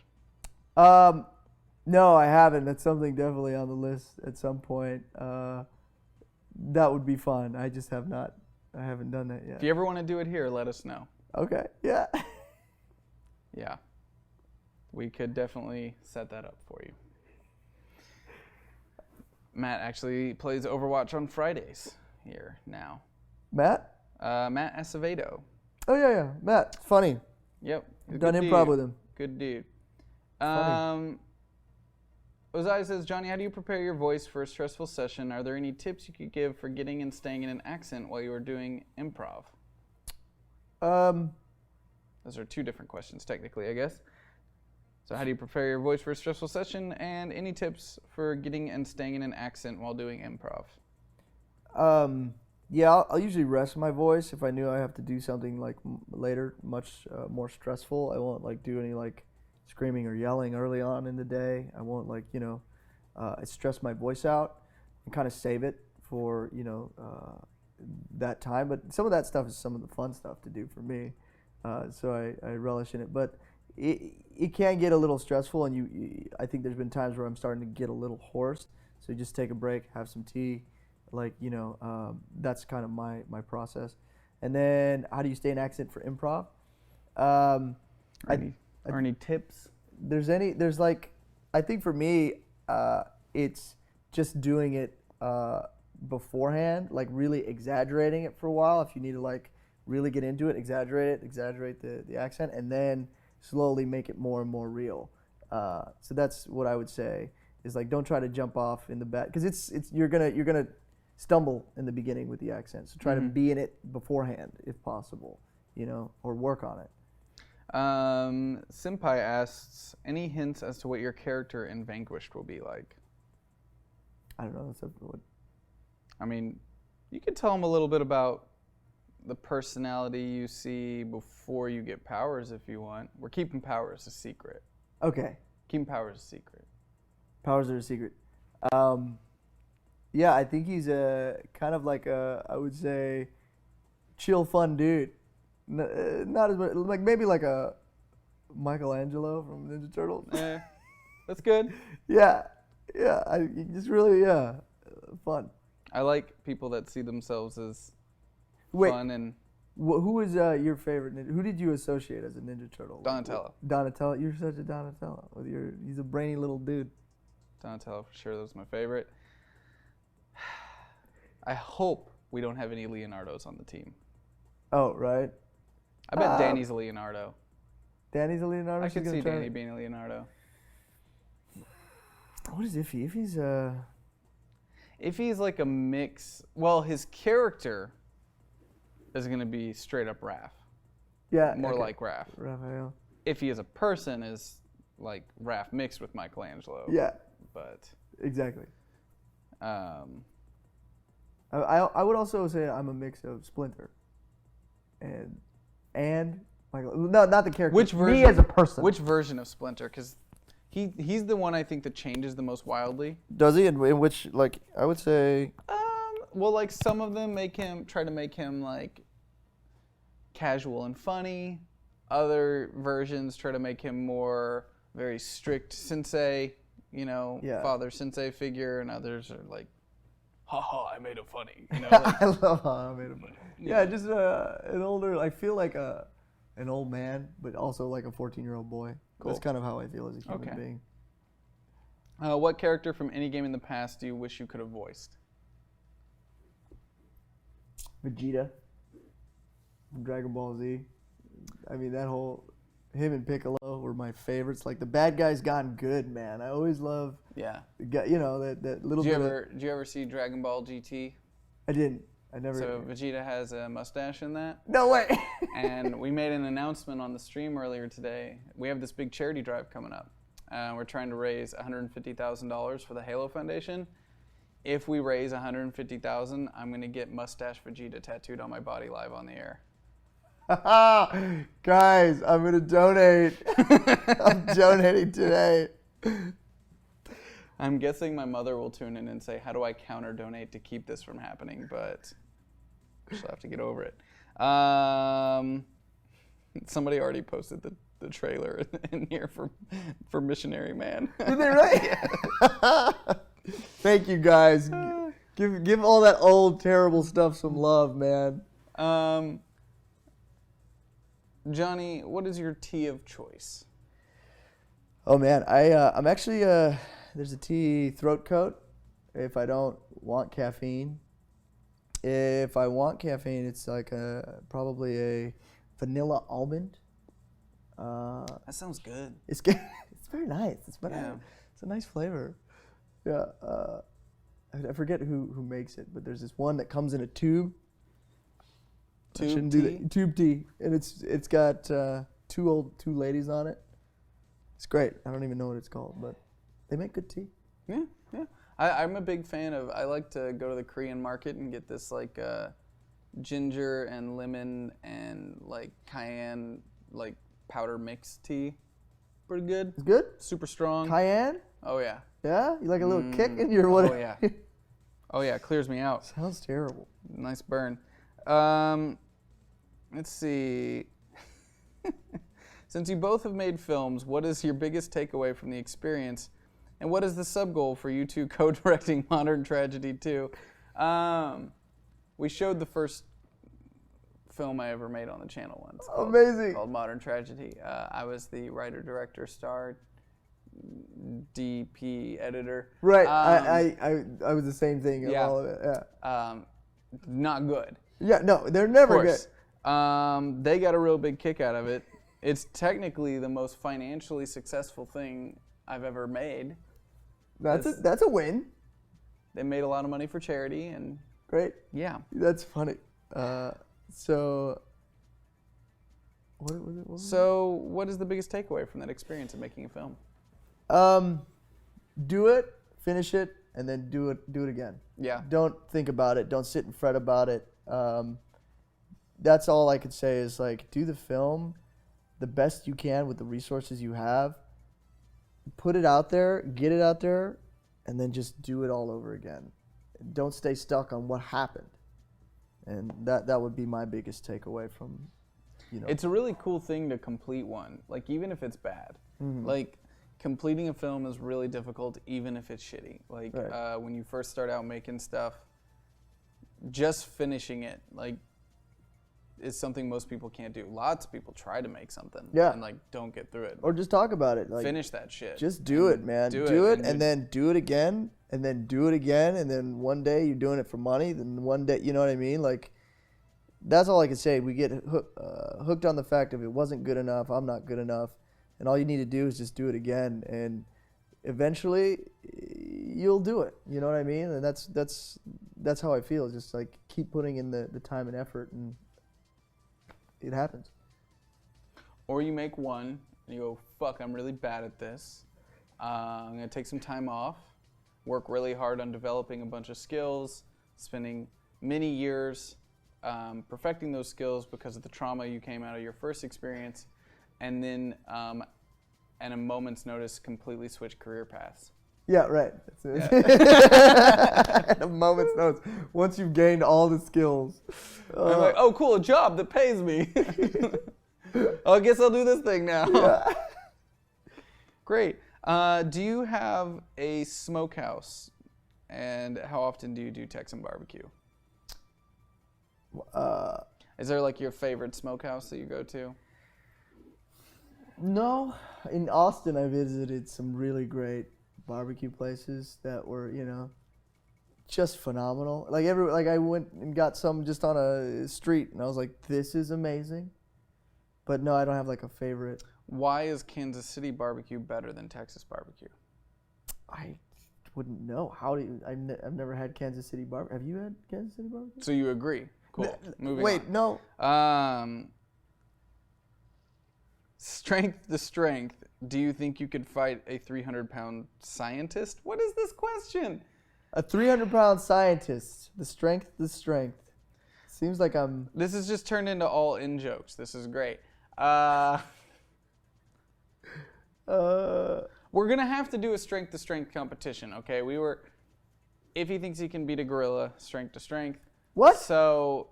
No, I haven't. That's something definitely on the list at some point. That would be fun. I just have not. I haven't done that yet. If you ever want to do it here, let us know. Okay. Yeah. Yeah. We could definitely set that up for you. Matt actually plays Overwatch on Fridays here now. Matt? Matt Acevedo. Oh, yeah. Matt, funny. Yep. Done improv with him. Good dude. Funny. Ozai says, Johnny, how do you prepare your voice for a stressful session? Are there any tips you could give for getting and staying in an accent while you are doing improv? Those are two different questions, technically, I guess. So how do you prepare your voice for a stressful session? And any tips for getting and staying in an accent while doing improv? Yeah, I'll usually rest my voice if I knew I have to do something like later, much more stressful. I won't like do any like screaming or yelling early on in the day. I won't stress my voice out and kind of save it for that time. But some of that stuff is some of the fun stuff to do for me. So I relish in it. But it can get a little stressful, and I think there's been times where I'm starting to get a little hoarse. So you just take a break, have some tea, that's kind of my process. And then how do you stay in accent for improv? Any tips? I think for me, it's just doing it beforehand, like really exaggerating it for a while. If you need to really get into it, exaggerate the accent, and then slowly make it more and more real. So that's what I would say is don't try to jump off in the bat, because you're gonna stumble in the beginning with the accent. So try to be in it beforehand if possible, or work on it. Senpai asks, any hints as to what your character in Vanquished will be like? I don't know. You could tell him a little bit about the personality you see before you get powers if you want. We're keeping powers a secret. Okay. Keeping powers a secret. Powers are a secret. Yeah, I think he's kind of I would say, chill, fun dude. Not as much, maybe like a Michelangelo from Ninja Turtles. That's good. Yeah. Just really, fun. I like people that see themselves as fun and. Who was your favorite ninja? Who did you associate as a Ninja Turtle? Donatello. Donatello. You're such a Donatello. He's a brainy little dude. Donatello, for sure. That was my favorite. I hope we don't have any Leonardos on the team. Oh, right. I bet Danny's a Leonardo. Danny's a Leonardo? I could see Danny being a Leonardo. What is Iffy? Iffy's like a mix. Well, his character is going to be straight up Raph. Yeah. More like Raph. Raphael. Iffy as a person is like Raph mixed with Michelangelo. Yeah. But. Exactly. I would also say I'm a mix of Splinter and Michael. No, not the character. Which version? Me as a person. Which version of Splinter? Because he's the one I think that changes the most wildly. Does he? In which, I would say. Well, some of them try to make him casual and funny. Other versions try to make him more very strict sensei, father sensei figure, and others are like, haha, I made it funny. I love how I made it funny. Yeah, just an older, I feel like an old man, but also like a 14-year-old boy. Cool. That's kind of how I feel as a human being. What character from any game in the past do you wish you could have voiced? Vegeta from Dragon Ball Z. Him and Piccolo were my favorites. The bad guy's gotten good, man. I always love. Yeah. That little bit. Did you ever see Dragon Ball GT? I didn't. I never. So Vegeta has a mustache in that. No way. And we made an announcement on the stream earlier today. We have this big charity drive coming up. We're trying to raise $150,000 for the Halo Foundation. If we raise $150,000, I'm gonna get Mustache Vegeta tattooed on my body live on the air. Guys, I'm gonna donate. I'm donating today. I'm guessing my mother will tune in and say, how do I counter donate to keep this from happening? But she'll have to get over it. Somebody already posted the trailer in here for Missionary Man. Did they really? Yeah. Thank you, guys. Give all that old terrible stuff some love, man. Jonny, what is your tea of choice? Oh man, I'm actually there's a tea throat coat if I don't want caffeine. If I want caffeine, it's probably a vanilla almond. That sounds good. It's good. It's very nice. It's a nice flavor. Yeah. I forget who makes it, but there's this one that comes in a tube. Tube tea? Tube tea, and it's got two ladies on it. It's great. I don't even know what it's called, but they make good tea. Yeah. I'm a big fan of. I like to go to the Korean market and get this ginger and lemon and cayenne powder mixed tea. Pretty good. It's good. Super strong. Cayenne. Oh yeah. Yeah, you like a little kick in your what? Oh yeah. Oh yeah, clears me out. Sounds terrible. Nice burn. Let's see. Since you both have made films, what is your biggest takeaway from the experience? And what is the sub-goal for you two co-directing Modern Tragedy 2? We showed the first film I ever made on the channel once. Amazing. Called Modern Tragedy. I was the writer, director, star, DP, editor. Right. I was the same thing in all of it. Yeah. Not good. Yeah. No, they're never good. They got a real big kick out of it. It's technically the most financially successful thing I've ever made. That's a win. They made a lot of money for charity, and great. Yeah. That's funny. So what is the biggest takeaway from that experience of making a film? Do it, finish it, and then do it again. Yeah. Don't think about it. Don't sit and fret about it. That's all I could say is like do the film the best you can with the resources you have. Put it out there, get it out there, and then just do it all over again. Don't stay stuck on what happened. And that would be my biggest takeaway from, It's a really cool thing to complete one, like even if it's bad. Mm-hmm. Like completing a film is really difficult even if it's shitty. Like right. When you first start out making stuff, just finishing it, like, is something most people can't do. Lots of people try to make something and like don't get through it. Or just talk about it. Like, finish that shit. Just do it, man. Do it and then do it again and then do it again and then one day you're doing it for money, then one day, you know what I mean? Like that's all I can say. We get hooked on the fact of it wasn't good enough, I'm not good enough, and all you need to do is just do it again and eventually you'll do it. You know what I mean? And that's how I feel. Just like keep putting in the time and effort and it happens. Or you make one and you go, fuck, I'm really bad at this. I'm going to take some time off, work really hard on developing a bunch of skills, spending many years perfecting those skills because of the trauma you came out of your first experience, and then at a moment's notice completely switch career paths. Yeah, right. That's it. At a moment's notice. Once you've gained all the skills. I'm like, oh, cool, a job that pays me. I guess I'll do this thing now. Yeah. Great. Do you have a smokehouse? And how often do you do Texan barbecue? Is there like your favorite smokehouse that you go to? No. In Austin, I visited some really great barbecue places that were, just phenomenal. Like I went and got some just on a street, and I was like, "This is amazing." But no, I don't have like a favorite. Why is Kansas City barbecue better than Texas barbecue? I wouldn't know. How do you? I've never had Kansas City barbecue. Have you had Kansas City barbecue? So you agree? Cool. Moving on. Wait, no. Strength to strength. Do you think you could fight a 300-pound scientist? What is this question? A 300-pound scientist. The strength. Seems like I'm... This has just turned into all in jokes. This is great. We're going to have to do a strength to strength competition, okay? If he thinks he can beat a gorilla, strength to strength. What? So...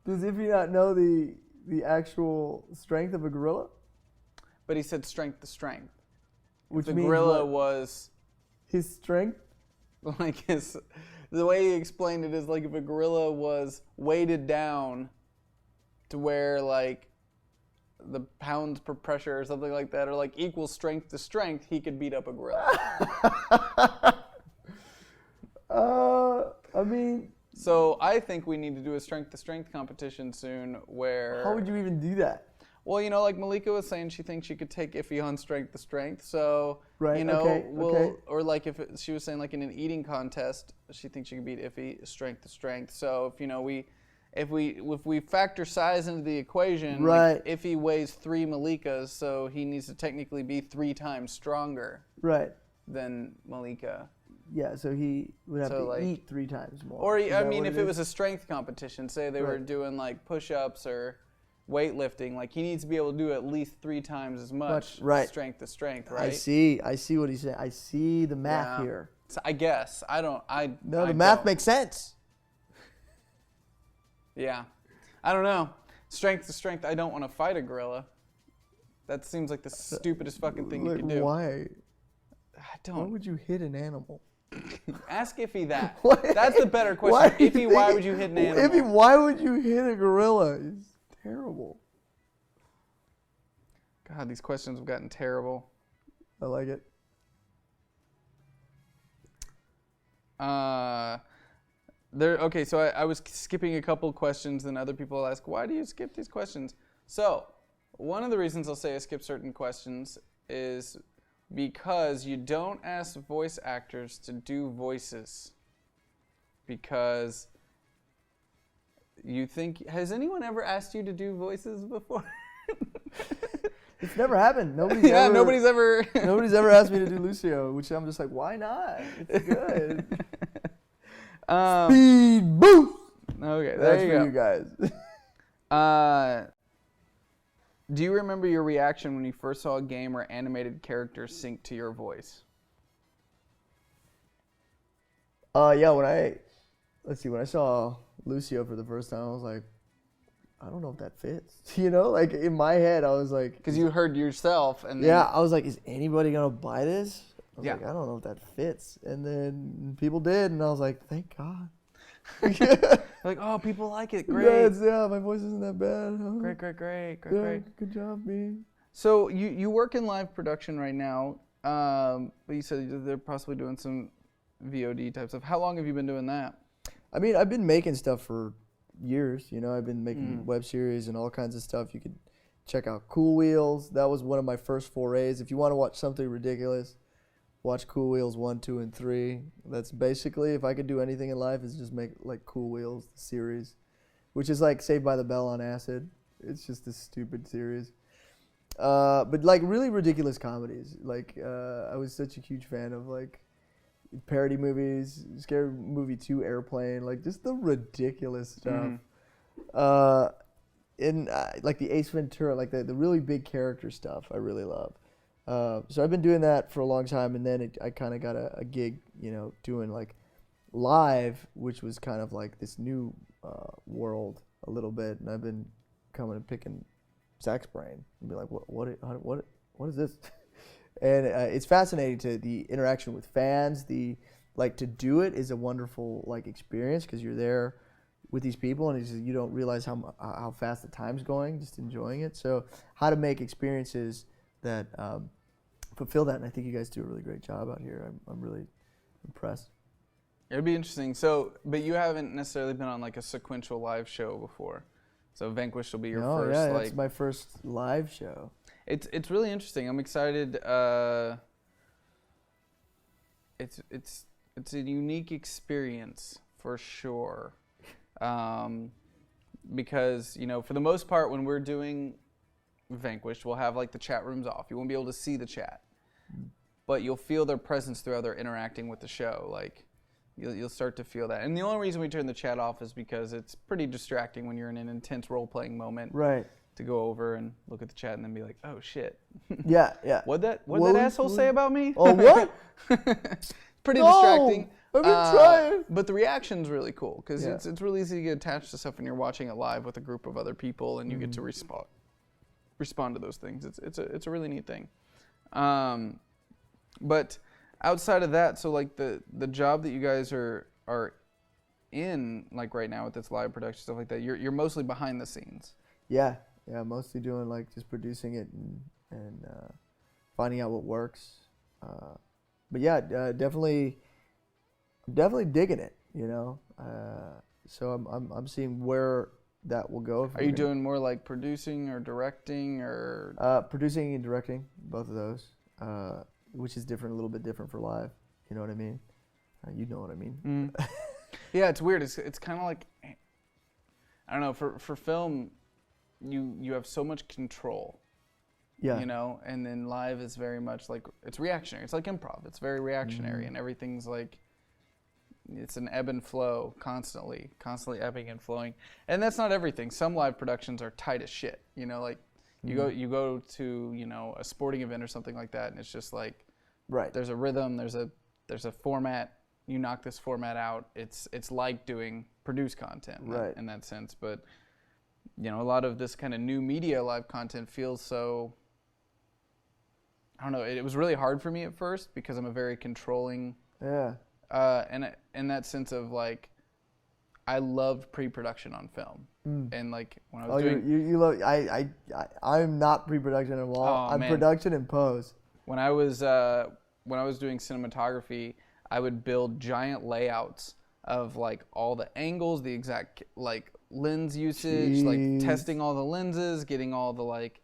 Does Iffy not know the actual strength of a gorilla? But he said strength to strength. Which the means gorilla what? Was... His strength? Like the way he explained it is like if a gorilla was weighted down to where like the pounds per pressure or something like that, or like equal strength to strength, he could beat up a gorilla. I mean... So I think we need to do a strength to strength competition soon where... How would you even do that? Well, like Malika was saying, she thinks she could take Iffy on strength to strength. So, right, okay. Or like she was saying, like in an eating contest, she thinks she could beat Iffy strength to strength. So if we factor size into the equation, right. Like Iffy weighs 3 Malikas, so he needs to technically be 3 times stronger. Right. Than Malika. Yeah, so he would have to eat 3 times more. Or if it was a strength competition, say they were doing like push-ups or weightlifting, like he needs to be able to do at least 3 times as much right. strength to strength, right? I see what he's saying. I see the math Yeah. here. So I guess No, the I math don't. makes sense. Yeah, I don't know. Strength to strength. I don't want to fight a gorilla. That seems like the stupidest fucking thing you could do. Why? I Why don't. would you hit an animal? Ask Iffy that. What? That's the better question. Why do you Iffy, why think- would you hit an animal? Iffy, why would you hit a gorilla? It's terrible. God, these questions have gotten terrible. I like it. Okay, so I was skipping a couple questions, and other people ask, why do you skip these questions? So, one of the reasons I'll say I skip certain questions is because you don't ask voice actors to do voices. Because you think, has anyone ever asked you to do voices before? It's never happened. Nobody's ever nobody's ever. nobody's ever asked me to do Lucio, which I'm just like, why not? It's good. Speed boost. Okay, there That's you for go. you guys. Do you remember your reaction when you first saw a game or animated character sync to your voice? Yeah, when I saw Lucio for the first time, I was like, I don't know if that fits. You know, like in my head, I was like, Because you heard yourself, and then, yeah, I was like, is anybody gonna buy this? I was Yeah. like, I don't know if that fits. And then people did, and I was like, thank God. like, oh, people like it. Great, Yeah, my voice isn't that bad. Huh? great. Good job, me. So you work in live production right now, but you said they're possibly doing some VOD type stuff. How long have you been doing that? I mean, I've been making stuff for years. You know, I've been making web series and all kinds of stuff. You could check out Cool Wheels. That was one of my first forays. If you want to watch something ridiculous, watch Cool Wheels 1, 2, and 3. That's basically, if I could do anything in life, is just make like Cool Wheels the series, which is like Saved by the Bell on acid. It's just a stupid series. But like really ridiculous comedies. Like I was such a huge fan of like parody movies, Scary Movie 2, Airplane, like just the ridiculous stuff. In like the Ace Ventura, like the really big character stuff, I really love. So I've been doing that for a long time, and then I kind of got a gig, you know, doing like live, which was kind of like this new world a little bit, and I've been coming and picking Zach's brain and be like, what is this? And it's fascinating to the interaction with fans. Like to do it is a wonderful like experience because you're there with these people and you don't realize how fast the time's going, just enjoying it. So how to make experiences that fulfill that, and I think you guys do a really great job out here. I'm really impressed. It'd be interesting. So, but you haven't necessarily been on like a sequential live show before. So Vanquished will be your first. Yeah, like, it's my first live show. It's really interesting. I'm excited. It's a unique experience for sure. Because, you know, for the most part, when we're doing Vanquished, we'll have like the chat rooms off. You won't be able to see the chat, but you'll feel their presence through how they're interacting with the show. Like you'll start to feel that. And the only reason we turn the chat off is because it's pretty distracting when you're in an intense role-playing moment. Right. To go over and look at the chat and then be like, oh shit. Yeah. What'd that asshole say about me? Oh, what? Pretty No, distracting. I've been trying. But the reaction's really cool because Yeah. it's really easy to get attached to stuff when you're watching it live with a group of other people and you get to respond to those things. It's a really neat thing. But outside of that, so like the job that you guys are in like right now with this live production stuff like that, you're mostly behind the scenes. Yeah, mostly doing like just producing it and finding out what works. But yeah, definitely digging it. You know, so I'm seeing where that will go. Are you doing more like producing or directing or? Producing and directing, both of those, which is different, a little bit different for live. You know what I mean? You know what I mean? Yeah, it's weird. It's kind of like, I don't know. For film, you have so much control. Yeah. You know, and then live is very much like it's reactionary. It's like improv. It's very reactionary, and everything's like it's an ebb and flow constantly ebbing and flowing. And that's not everything. Some live productions are tight as shit. You know, like you go to, you know, a sporting event or something like that, and it's just like, right. There's a rhythm, there's a format. You knock this format out. It's like doing produced content right. in that sense. But you know, a lot of this kind of new media live content feels so, I don't know, it was really hard for me at first because I'm a very controlling, and in that sense of like, I loved pre-production on film. And like when I was doing, you love, I'm not pre-production at all. I'm production and pose. When I was doing cinematography, I would build giant layouts of like all the angles, the exact like lens usage, like testing all the lenses, getting all the like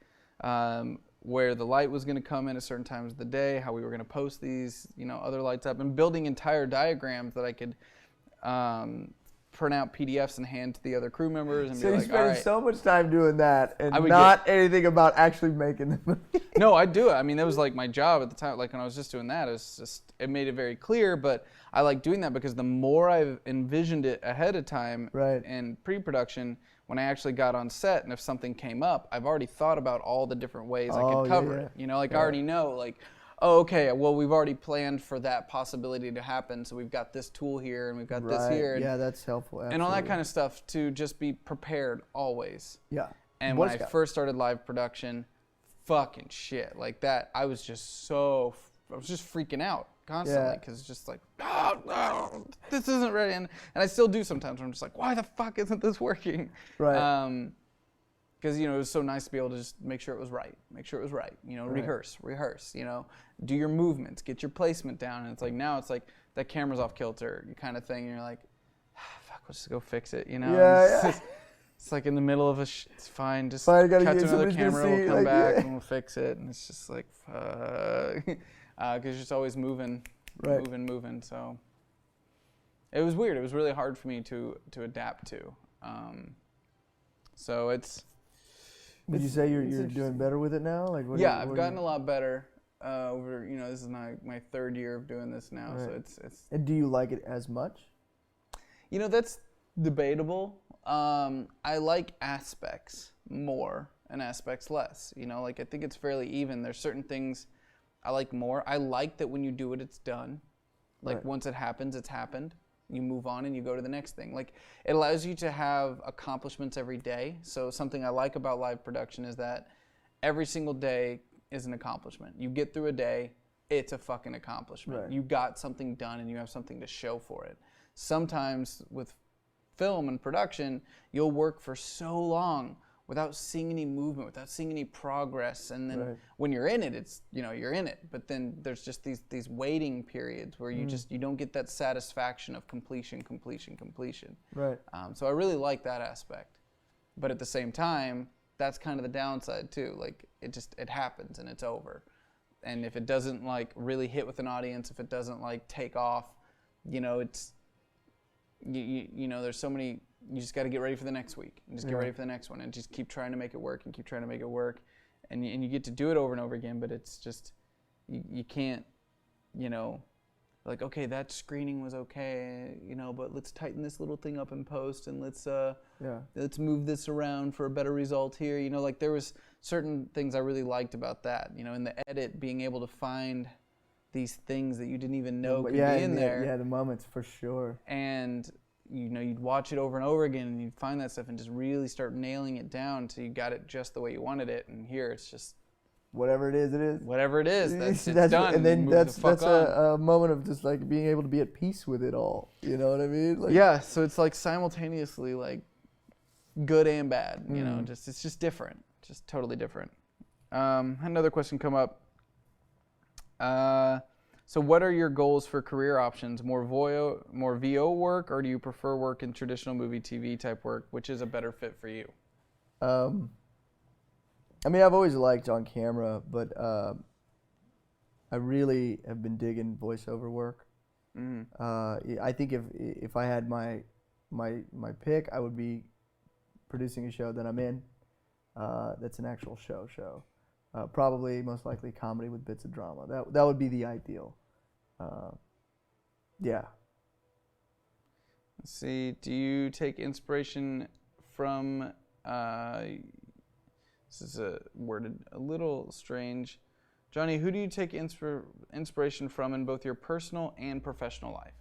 where the light was going to come in at certain times of the day, how we were going to post these, you know, other lights up, and building entire diagrams that I could print out PDFs and hand to the other crew members and so be like, all right. So you spend so much time doing that and not anything about actually making the movie. No, I do it. I mean, that was like my job at the time. Like when I was just doing that, it made it very clear. But I like doing that because the more I've envisioned it ahead of time in pre-production, when I actually got on set and if something came up, I've already thought about all the different ways I could cover it. You know, like I already know, like, oh, okay, well, we've already planned for that possibility to happen, so we've got this tool here and we've got this here. And, yeah, that's helpful. Absolutely. And all that kind of stuff to just be prepared always. Yeah. And when I first started live production, fucking shit, like that, I was just freaking out constantly because it's just like, oh, this isn't ready. And I still do sometimes where I'm just like, why the fuck isn't this working? Right. Because, you know, it was so nice to be able to just make sure it was right. You know, rehearse, you know, do your movements, get your placement down. And it's like, now it's like that camera's off kilter kind of thing. And you're like, fuck, let's just go fix it, you know? It's like in the middle of it's fine. Just cut to another camera, we'll come back and we'll fix it. And it's just like, fuck. Because you're just always moving. So it was weird. It was really hard for me to adapt to. So it's... Would you say you're doing better with it now? Like, I've gotten a lot better over, you know, this is my third year of doing this now. So it's. And do you like it as much? You know, that's debatable. I like aspects more and aspects less. You know, like I think it's fairly even. There's certain things I like more. I like that when you do it, it's done. Like once it happens, it's happened. You move on and you go to the next thing. Like it allows you to have accomplishments every day. So something I like about live production is that every single day is an accomplishment. You get through a day, it's a fucking accomplishment. Right. You got something done and you have something to show for it. Sometimes with film and production, you'll work for so long without seeing any movement, without seeing any progress. And then when you're in it, it's, you know, you're in it. But then there's just these waiting periods where you don't get that satisfaction of completion. Right. So I really like that aspect. But at the same time, that's kind of the downside too. Like it happens and it's over. And if it doesn't like really hit with an audience, if it doesn't like take off, you know, it's, you know, there's so many, you just got to get ready for the next week and just get ready for the next one and just keep trying to make it work and keep trying to make it work. And you get to do it over and over again, but it's just, you can't, you know, like, okay, that screening was okay, you know, but let's tighten this little thing up in post and let's move this around for a better result here. You know, like there was certain things I really liked about that, you know, in the edit, being able to find these things that you didn't even know could be in there. Yeah, the moments for sure. And, you know, you'd watch it over and over again and you'd find that stuff and just really start nailing it down until you got it just the way you wanted it. And here it's just... Whatever it is, it is. Whatever it is, it's done. And then that's a moment of just like being able to be at peace with it all. You know what I mean? Like, yeah, so it's like simultaneously like good and bad, you know, it's just different, just totally different. Another question come up. So what are your goals for career options? More VO work, or do you prefer work in traditional movie, TV type work? Which is a better fit for you? I mean, I've always liked on camera, but I really have been digging voiceover work. I think if I had my pick, I would be producing a show that I'm in. That's an actual show. Probably, most likely, comedy with bits of drama. That would be the ideal. Yeah. Let's see. Do you take inspiration from? This is worded a little strange. Jonny, who do you take inspiration from in both your personal and professional life?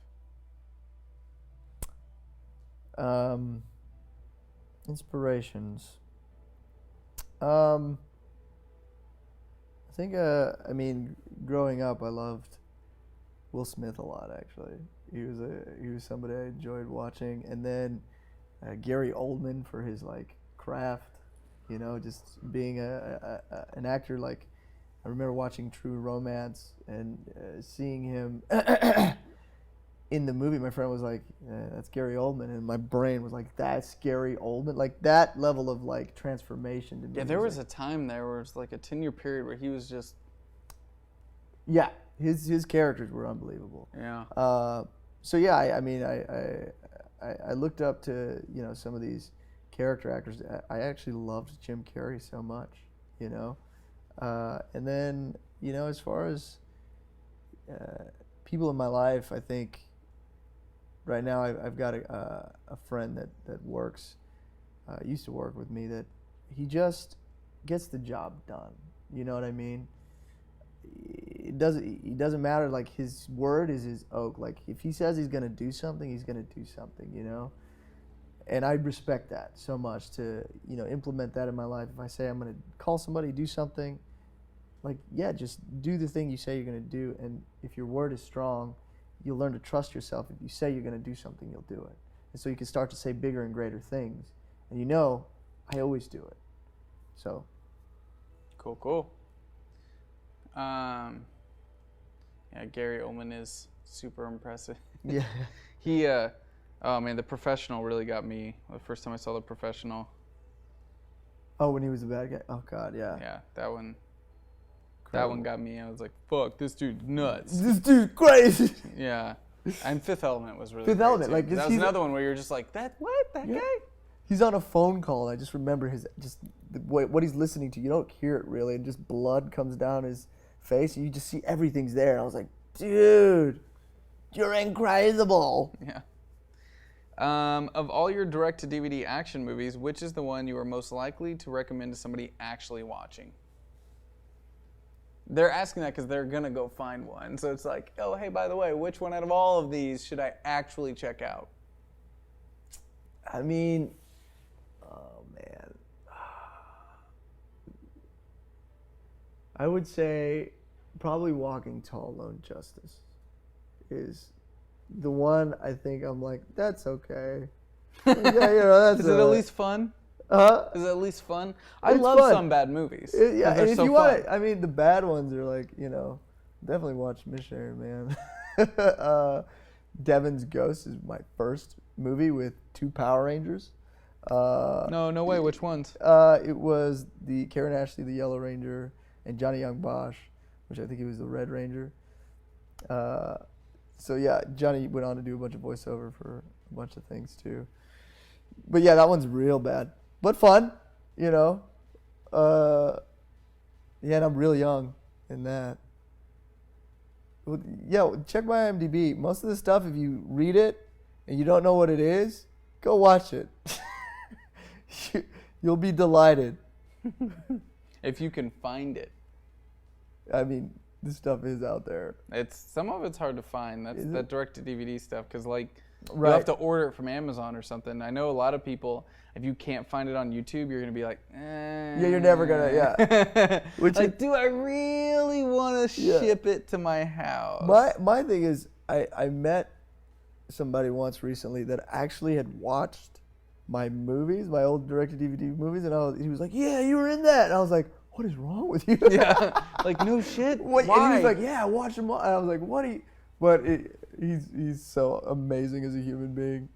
Inspirations. I think, I mean, growing up, I loved Will Smith a lot. Actually, he was somebody I enjoyed watching, and then Gary Oldman for his like craft, you know, just being an actor. Like, I remember watching True Romance and seeing him in the movie. My friend was like, "That's Gary Oldman," and my brain was like, "That's Gary Oldman." Like that level of like transformation to me. Yeah, there was a time there where it was like a 10-year period where he was just. Yeah, his characters were unbelievable. Yeah. So yeah, I mean, I looked up to, you know, some of these character actors. I actually loved Jim Carrey so much, you know, and then, you know, as far as people in my life, I think right now I've got a friend that works, used to work with me, that he just gets the job done. You know what I mean? It doesn't matter. Like, his word is his oath. Like, if he says he's gonna do something, he's gonna do something. You know, and I respect that so much, to, you know, implement that in my life. If I say I'm gonna call somebody, do something, like, yeah, just do the thing you say you're gonna do. And if your word is strong, you'll learn to trust yourself. If you say you're gonna do something, you'll do it. And so you can start to say bigger and greater things. And you know, I always do it. So. Cool. Yeah, Gary Oldman is super impressive. Yeah. He, oh man, The Professional really got me the first time I saw The Professional. Oh, when he was a bad guy? Oh, God, yeah. Yeah, that one. Incredible. That one got me. I was like, fuck, this dude's nuts. This dude's crazy. Yeah. And Fifth Element was really Fifth great Element, too. like, that was another one where you're just like, that Yeah. guy? He's on a phone call, and I just remember what he's listening to. You don't hear it really, and just blood comes down his face, and you just see everything's there. And I was like, dude, you're incredible. Yeah. Of all your direct-to-DVD action movies, which is the one you are most likely to recommend to somebody actually watching? They're asking that because they're going to go find one. So it's like, oh, hey, by the way, which one out of all of these should I actually check out? I mean, oh, man. I would say probably Walking Tall, Lone Justice is the one. I think I'm like, that's okay. Yeah, you know, that's Is it at least fun? Is it at least fun? I It's love fun. some bad movies. Yeah, and if so you fun. want, I mean, the bad ones are like, you know, definitely watch Missionary Man. Devin's Ghost is my first movie with 2 Power Rangers. No way. Which ones? It was the Karen Ashley, the Yellow Ranger, and Johnny Young Bosch, which I think he was the Red Ranger. So yeah, Johnny went on to do a bunch of voiceover for a bunch of things too. But yeah, that one's real bad, but fun, you know. Yeah, and I'm real young in that. Yeah, check my IMDb. Most of the stuff, if you read it and you don't know what it is, go watch it. You'll be delighted. If you can find it. I mean, this stuff is out there. Some of it's hard to find. That's that direct-to-DVD stuff, because like Right. you have to order it from Amazon or something. I know a lot of people, if you can't find it on YouTube, you're gonna be like, Yeah, you're never gonna, yeah. Like, do I really want to ship it to my house? My thing is, I met somebody once recently that actually had watched my movies, my old direct-to-DVD movies, and he was like, yeah, you were in that. And I was like, what is wrong with you? Yeah, like, no shit. Why? Why? And he was like, yeah, watch them all. And I was like, what do you... But he's so amazing as a human being.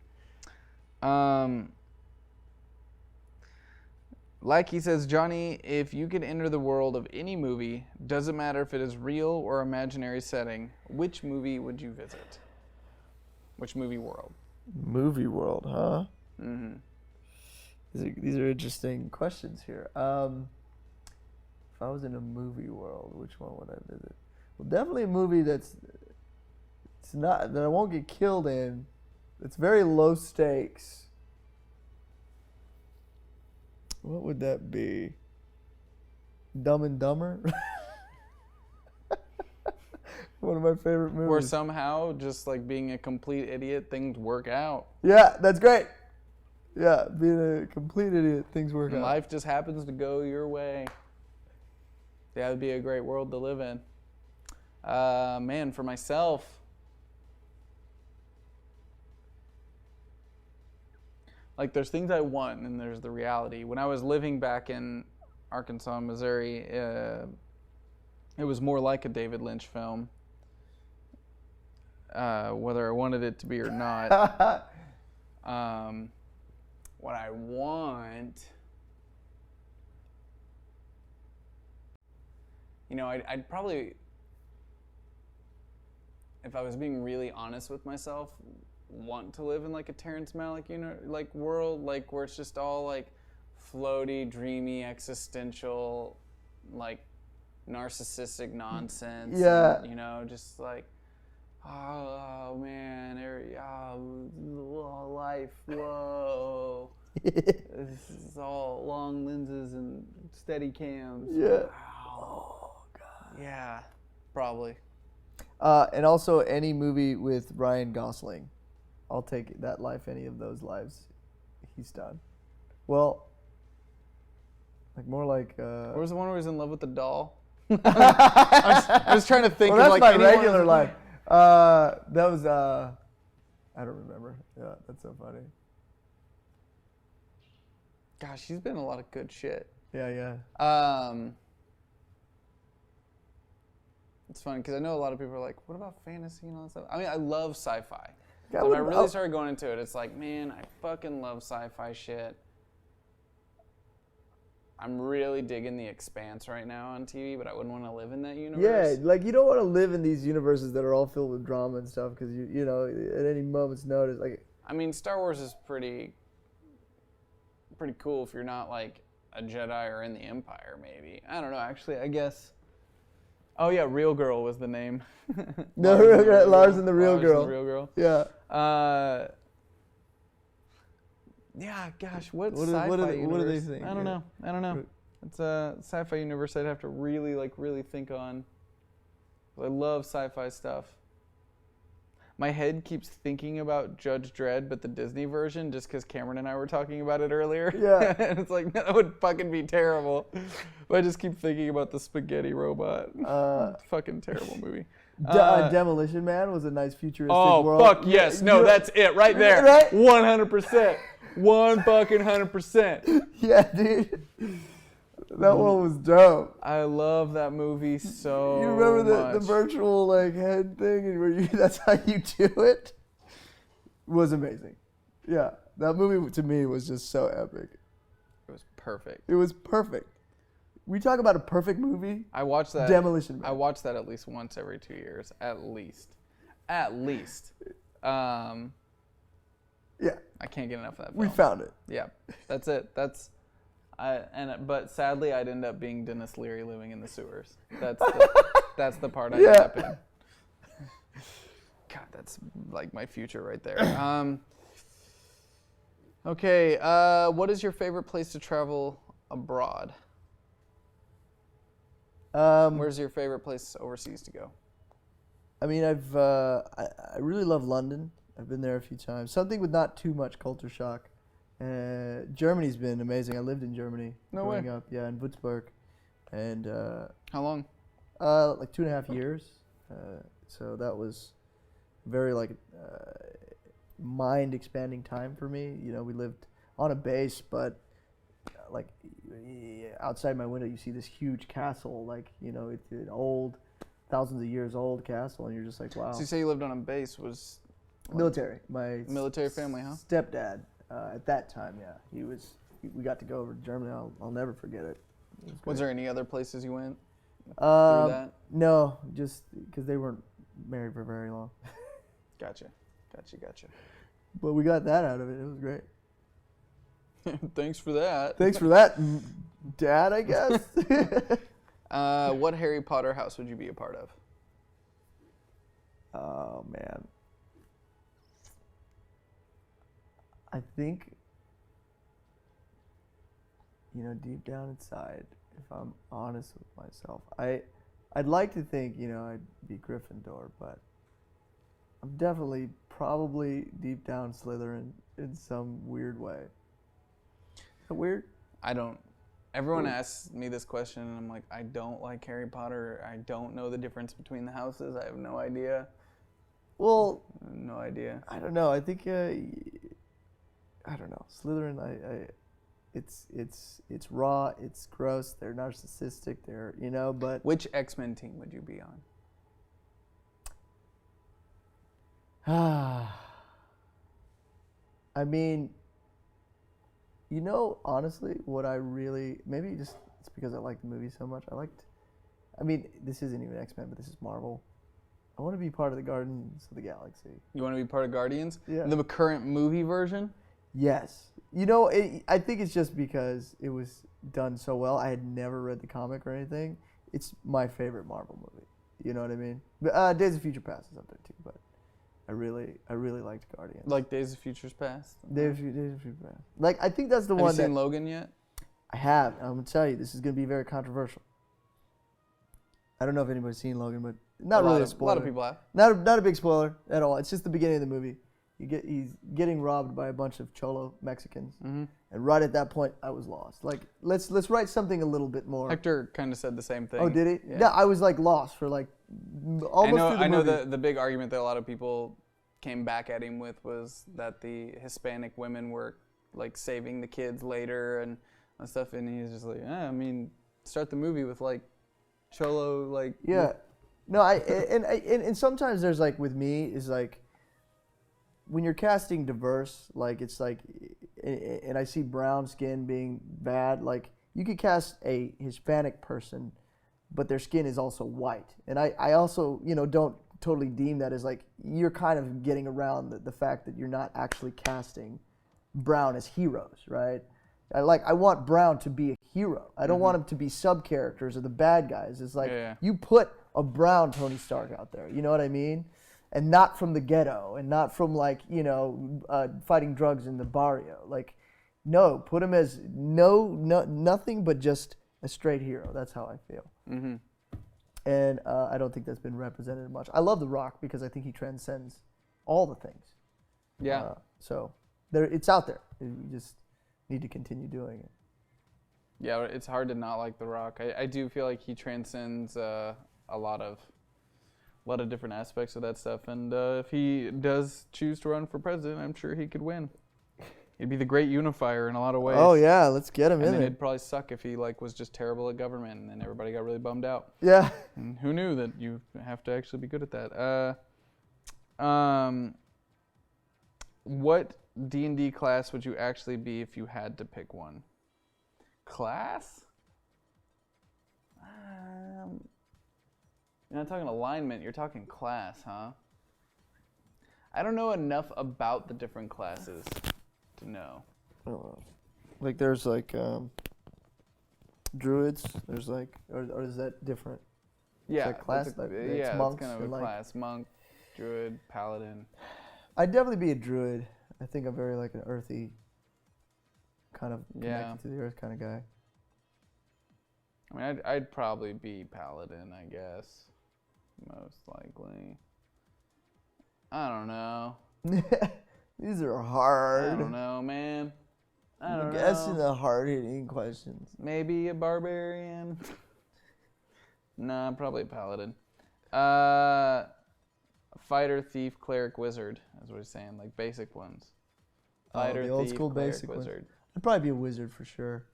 Like he says, Jonny, if you could enter the world of any movie, doesn't matter if it is real or imaginary setting, which movie would you visit? Which movie world? Movie world, huh? Mm-hmm. These are interesting questions here. If I was in a movie world, which one would I visit? Well, definitely a movie that I won't get killed in, It's very low stakes. What would that be? Dumb and Dumber? One of my favorite movies. Where somehow, just like being a complete idiot, things work out. Yeah, that's great. Yeah, being a complete idiot, things work out. Life just happens to go your way. That would be a great world to live in. Man, for myself, like there's things I want and there's the reality. When I was living back in Arkansas, Missouri, it was more like a David Lynch film, whether I wanted it to be or not. What I want, I'd probably, if I was being really honest with myself, want to live in like a Terrence Malick, like world, like where it's just all like floaty, dreamy, existential, like narcissistic nonsense. Yeah. And, just like, oh man, life, whoa. This is all long lenses and steady cams. Yeah. Wow. Oh god. Yeah, probably. And also any movie with Ryan Gosling. I'll take that life, any of those lives he's done. Well, like more like. What was the one where he was in love with the doll? I was trying to think well, of that's like my regular life. That was I don't remember. Yeah, that's so funny. Gosh, he's been in a lot of good shit. Yeah. It's funny because I know a lot of people are like, "What about fantasy and all that stuff?" I mean, I love sci-fi. Yeah, So when I really started going into it, it's like, man, I fucking love sci-fi shit. I'm really digging The Expanse right now on TV, but I wouldn't want to live in that universe. Yeah, like you don't want to live in these universes that are all filled with drama and stuff because you know at any moment's notice, like. I mean, Star Wars is pretty cool if you're not like a Jedi or in the Empire, maybe. I don't know. Actually, I guess. Oh yeah, Real Girl was the name. Lars and the Real Girl. The Real Girl. Yeah. Yeah, gosh, what do they think? I don't know. It's a sci-fi universe I'd have to really think on. I love sci-fi stuff. My head keeps thinking about Judge Dredd, but the Disney version, just because Cameron and I were talking about it earlier. Yeah. And it's like, that would fucking be terrible. But I just keep thinking about the spaghetti robot. Fucking terrible movie. Demolition Man was a nice futuristic world. Oh, fuck yes. No, that's it right there. Right? 100%. 100%. Yeah, dude. That one was dope. I love that movie so much. You remember the virtual like head thing and where that's how you do it? It was amazing. Yeah. That movie to me was just so epic. It was perfect. It was perfect. We talk about a perfect movie. I watched that. Demolition Man. I watch that at least once every 2 years. At least. Yeah. I can't get enough of that film. We found it. Yeah. That's it. But sadly, I'd end up being Dennis Leary living in the sewers. That's the part I end up in. God, that's like my future right there. Okay, what is your favorite place to travel abroad? Where's your favorite place overseas to go? I mean, I really love London. I've been there a few times. Something with not too much culture shock. Germany's been amazing. I lived in Germany growing up. Yeah, in Würzburg. And how long? Like 2.5 years. So that was very like mind-expanding time for me. You know, we lived on a base, but like outside my window, you see this huge castle. Like, you know, it's an old, thousands of years old castle, and you're just like, wow. So you say you lived on a base? Was military? My military family, huh? Stepdad. At that time, yeah, we got to go over to Germany. I'll never forget it. Was there any other places you went through that? No, just because they weren't married for very long. Gotcha. But we got that out of it. It was great. Thanks for that. Thanks for that, Dad, I guess. What Harry Potter house would you be a part of? Oh, man. I think, deep down inside, if I'm honest with myself, I'd like to think, I'd be Gryffindor, but I'm definitely probably deep down Slytherin in some weird way. Is that weird? I don't. Everyone asks me this question, and I'm like, I don't like Harry Potter. I don't know the difference between the houses. I have no idea. Well, no idea. I don't know. I think I don't know. Slytherin. It's raw. It's gross. They're narcissistic. But Which X-Men team would you be on? I mean, honestly, what I really maybe just it's because I like the movie so much. This isn't even X-Men, but this is Marvel. I want to be part of the Guardians of the Galaxy. You want to be part of Guardians? Yeah. The current movie version? Yes. I think it's just because it was done so well. I had never read the comic or anything. It's my favorite Marvel movie. You know what I mean? But, Days of Future Past is up there too, but I really liked Guardians. Like Days of Futures Past? Days of Future Past. I think that's the one. Have you seen Logan yet? I have. I'm gonna tell you, this is gonna be very controversial. I don't know if anybody's seen Logan, but not really a spoiler. A lot of people have. Not a big spoiler at all. It's just the beginning of the movie. He's getting robbed by a bunch of Cholo Mexicans, and right at that point, I was lost. Let's write something a little bit more. Hector kind of said the same thing. Oh, did he? Yeah, I was lost for almost through the movie. The big argument that a lot of people came back at him with was that the Hispanic women were saving the kids later and stuff, and he's just like, start the movie with Cholo Yeah, no, and sometimes there's with me is when you're casting diverse, and I see brown skin being bad, you could cast a Hispanic person, but their skin is also white. And I also, don't totally deem that as you're kind of getting around the fact that you're not actually casting brown as heroes, right? I want brown to be a hero. I don't want him to be sub-characters or the bad guys. It's you put a brown Tony Stark out there, you know what I mean? And not from the ghetto, and not from fighting drugs in the barrio. No, put him as nothing but just a straight hero. That's how I feel. Mm-hmm. And I don't think that's been represented much. I love The Rock because I think he transcends all the things. Yeah. So it's out there. You just need to continue doing it. Yeah, it's hard to not like The Rock. I do feel like he transcends a lot of different aspects of that stuff, and if he does choose to run for president, I'm sure he could win. He'd be the great unifier in a lot of ways. Oh yeah, let's get him in there. It'd probably suck if he was just terrible at government, and then everybody got really bummed out. Yeah. And who knew that you have to actually be good at that? What D&D class would you actually be if you had to pick one? Class? You're not talking alignment, you're talking class, huh? I don't know enough about the different classes to know. There's druids, there's or is that different? Yeah, class, it's monks, kind of a class. Monk, druid, paladin. I'd definitely be a druid. I think I'm very an earthy, kind of connected to the earth kind of guy. I'd probably be paladin, I guess. Most likely. I don't know. These are hard. I don't know, man. I'm guessing the hard-hitting questions. Maybe a barbarian. Nah, probably a paladin. Fighter, thief, cleric, wizard. That's what he's saying. Basic ones. Fighter, the old thief, school cleric, basic wizard. Ones. I'd probably be a wizard for sure.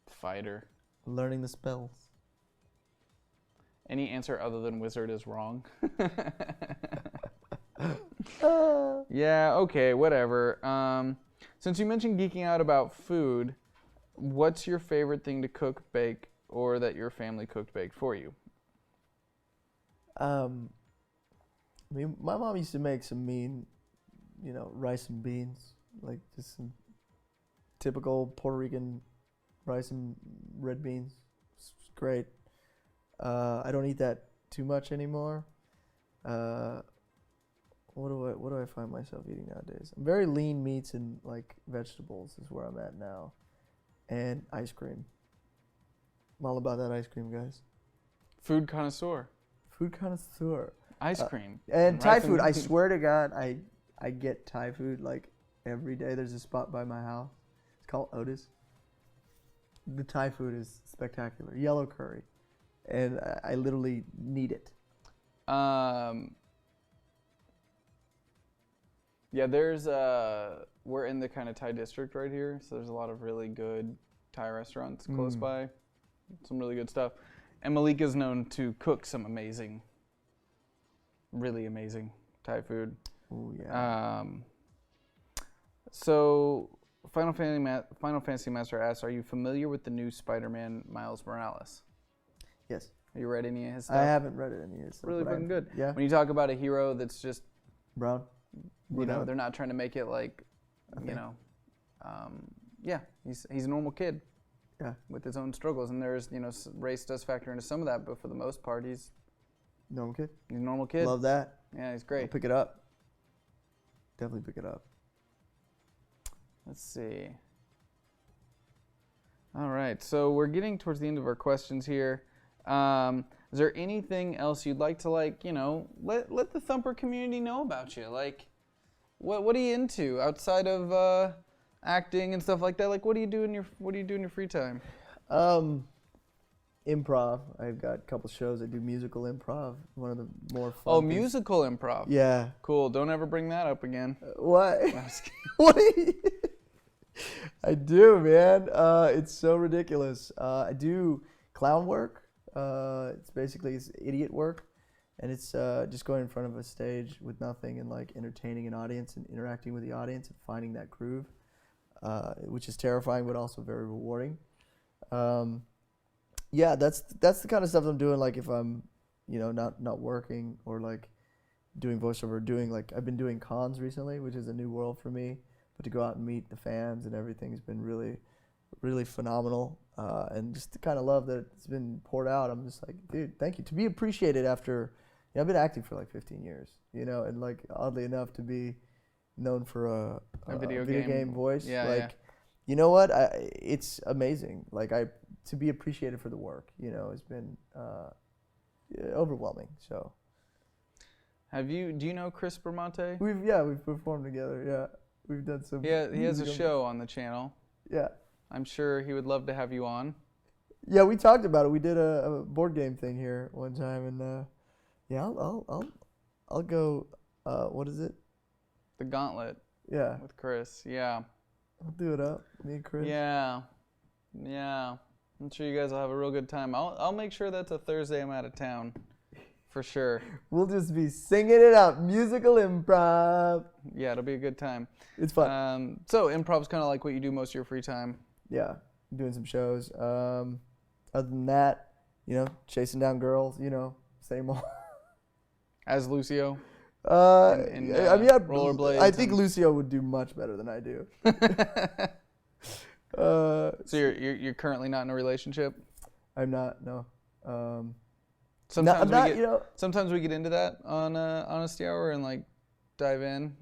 Fighter. Learning the spells. Any answer other than wizard is wrong. Yeah, okay, whatever. Since you mentioned geeking out about food, what's your favorite thing to cook, bake, or that your family cooked, baked for you? My mom used to make some mean, rice and beans, just some typical Puerto Rican rice and red beans. It's great. I don't eat that too much anymore. What what do I find myself eating nowadays? I'm very lean meats and like vegetables is where I'm at now, and ice cream. I'm all about that ice cream, guys. Food connoisseur. Food connoisseur. Ice cream. And Thai Rice food. I swear to God, I get Thai food like every day. There's a spot by my house. It's called Otis. The Thai food is spectacular. Yellow curry, and I literally need it. Yeah, we're in the kind of Thai district right here, so there's a lot of really good Thai restaurants close by. Some really good stuff. And Malika's known to cook some amazing, really amazing Thai food. Oh yeah. So Final Fantasy Master asks, are you familiar with the new Spider-Man Miles Morales? Yes. Have you read any of his stuff? I haven't read it any of his stuff. Really fucking good. Yeah. When you talk about a hero that's just, Brown. you know, they're not trying to make it like, you know, yeah, he's a normal kid. Yeah. With his own struggles, and there's, you know, race does factor into some of that, but for the most part, he's Normal kid. a normal kid. Love that. Yeah, he's I'll great. pick it up. Definitely pick it up. Let's see. All right, so we're getting towards the end of our questions here. Is there anything else you'd like to, like, you know, let the Thumper community know about you? Like, what are you into outside of acting and stuff like that? Like, what do you do in your free time? Improv. I've got a couple shows. I do musical improv. One of the more fun. Oh, things. musical improv. Yeah. Cool. Don't ever bring that up again. What? I'm just kidding. What? I do, man. It's so ridiculous. I do clown work. It's idiot work, and it's just going in front of a stage with nothing and like entertaining an audience and interacting with the audience and finding that groove, which is terrifying but also very rewarding. Yeah, that's the kind of stuff I'm doing. Like if I'm, you know, not working or like doing voiceover, I've been doing cons recently, which is a new world for me. But to go out and meet the fans and everything has been really, really phenomenal. And just to kind of love that it's been poured out. I'm just like, dude, thank you. To be appreciated after, you know, I've been acting for like 15 years, you know, and like oddly enough to be known for a video game voice. Yeah, like, yeah. You know what? It's amazing. Like to be appreciated for the work, you know, has been overwhelming. So. Do you know Chris Bermonte? We've performed together. Yeah. We've done some. Yeah, he has a show on the channel. Yeah. I'm sure he would love to have you on. Yeah, we talked about it. We did a board game thing here one time, and yeah, I'll go. What is it? The Gauntlet. Yeah. With Chris. Yeah. I'll do it up. Me and Chris. Yeah. I'm sure you guys will have a real good time. I'll make sure that's a Thursday I'm out of town. For sure. We'll just be singing it out. Musical improv. Yeah, it'll be a good time. It's fun. So improv's kind of like what you do most of your free time. Yeah, doing some shows. Other than that, you know, chasing down girls, you know, same old. As Lucio? Rollerblades. I think Lucio would do much better than I do. So you're currently not in a relationship? I'm not, no. Sometimes we get into that on Honesty Hour and like dive in.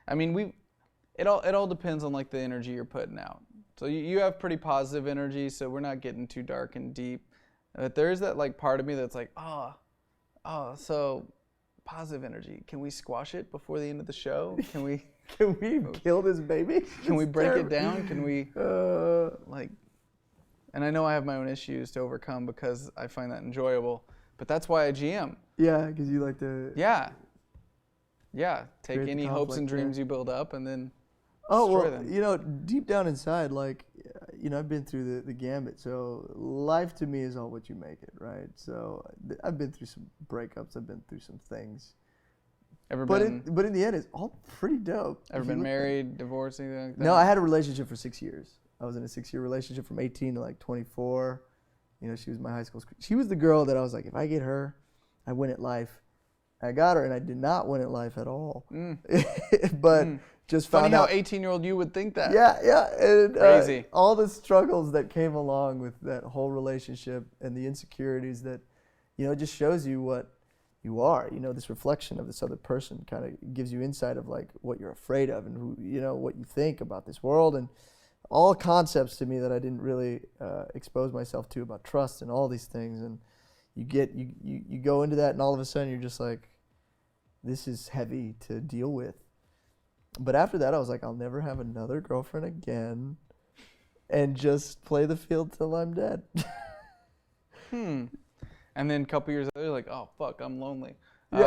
I mean, it all depends on like the energy you're putting out. So you have pretty positive energy, so we're not getting too dark and deep. But there is that like part of me that's like, so positive energy. Can we squash it before the end of the show? Can we kill this baby? Can we break it down? Can we And I know I have my own issues to overcome because I find that enjoyable. But that's why I GM. Yeah, because you like to. Yeah. Take any hopes and dreams you build up and then destroy them. You know, deep down inside, like, you know, I've been through the gambit. So life to me is all what you make it, right? So I've been through some breakups. I've been through some things. But in the end, it's all pretty dope. Ever been married, divorced, anything like that? No, I had a relationship for 6 years. I was in a 6-year relationship from 18 to like 24. You know, she was my high school. She was the girl that I was like, if I get her, I win at life. I got her, and I did not win at life at all. But just found Funny out. how 18-year-old you would think that. Yeah. And, crazy. All the struggles that came along with that whole relationship and the insecurities that, you know, it just shows you what, you are. You know, this reflection of this other person kind of gives you insight of like what you're afraid of and who, you know, what you think about this world, and all concepts to me that I didn't really expose myself to about trust and all these things. And you go into that, and all of a sudden you're just like, this is heavy to deal with. But after that, I was like, I'll never have another girlfriend again, and just play the field till I'm dead. And then a couple years later, like, oh fuck, I'm lonely. Which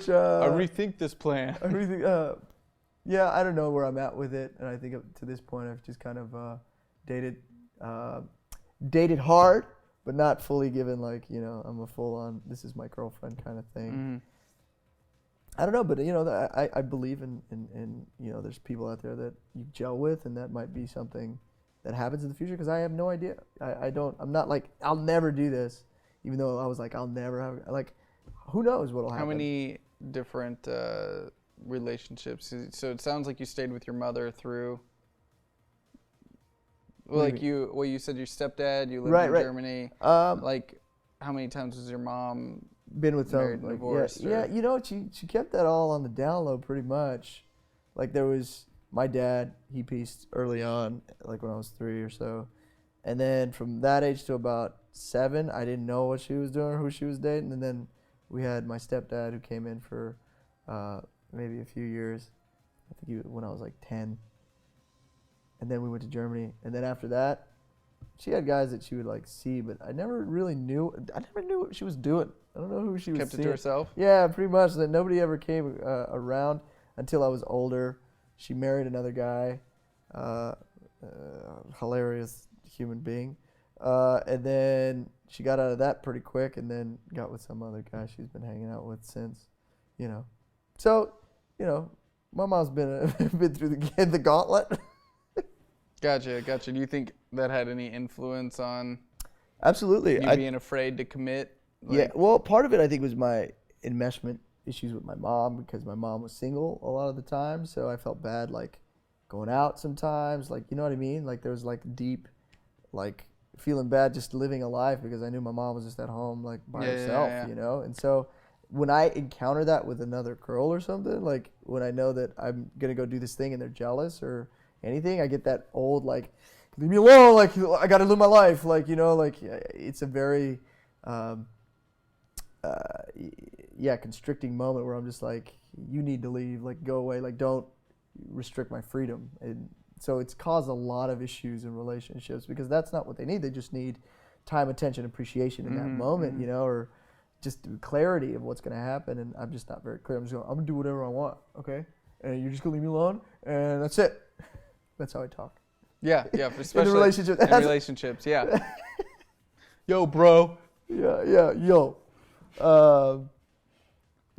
I rethink this plan. Yeah, I don't know where I'm at with it, and I think up to this point I've just kind of dated hard, but not fully given like, you know, I'm a full-on this is my girlfriend kind of thing. I don't know, but you know, I believe in you know, there's people out there that you gel with, and that might be something that happens in the future, because I have no idea. I'm not like, I'll never do this, even though I was like, I'll never have, like, who knows what'll happen. How many different relationships? So it sounds like you stayed with your mother through, well, like you said your stepdad, you lived in Germany. Like, how many times was your mom been with married, some, like, divorced? yeah, you know, she kept that all on the down low pretty much. Like, there was my dad, he pieced early on, like when I was 3 or so. And then from that age to about 7, I didn't know what she was doing or who she was dating. And then we had my stepdad, who came in for maybe a few years. I think when I was like 10. And then we went to Germany. And then after that, she had guys that she would like see, but I never really knew. I never knew what she was doing. I don't know who she was Kept seeing. it to herself? Yeah, pretty much. That nobody ever came around until I was older. She married another guy, hilarious human being. And then she got out of that pretty quick, and then got with some other guy she's been hanging out with since, you know. So, you know, my mom's been been through the gauntlet. Gotcha. Do you think that had any influence on Absolutely. you being afraid to commit? Like, yeah, well, part of it I think was my enmeshment issues with my mom, because my mom was single a lot of the time, so I felt bad like going out sometimes, like, you know what I mean? Like, there was like deep, like, feeling bad just living a life, because I knew my mom was just at home like by herself, you know? And so when I encounter that with another girl or something, like when I know that I'm gonna go do this thing and they're jealous or anything, I get that old like, leave me alone, like I gotta live my life, like, you know, like it's a very constricting moment where I'm just like, you need to leave, like go away, like don't restrict my freedom. And so it's caused a lot of issues in relationships, because that's not what they need. They just need time, attention, appreciation in that moment, you know, or just clarity of what's going to happen. And I'm just not very clear. I'm going to do whatever I want, okay? And you're just going to leave me alone, and that's it. That's how I talk. Yeah, especially in relationships. relationships, yeah. Yo, bro. Yeah, yo.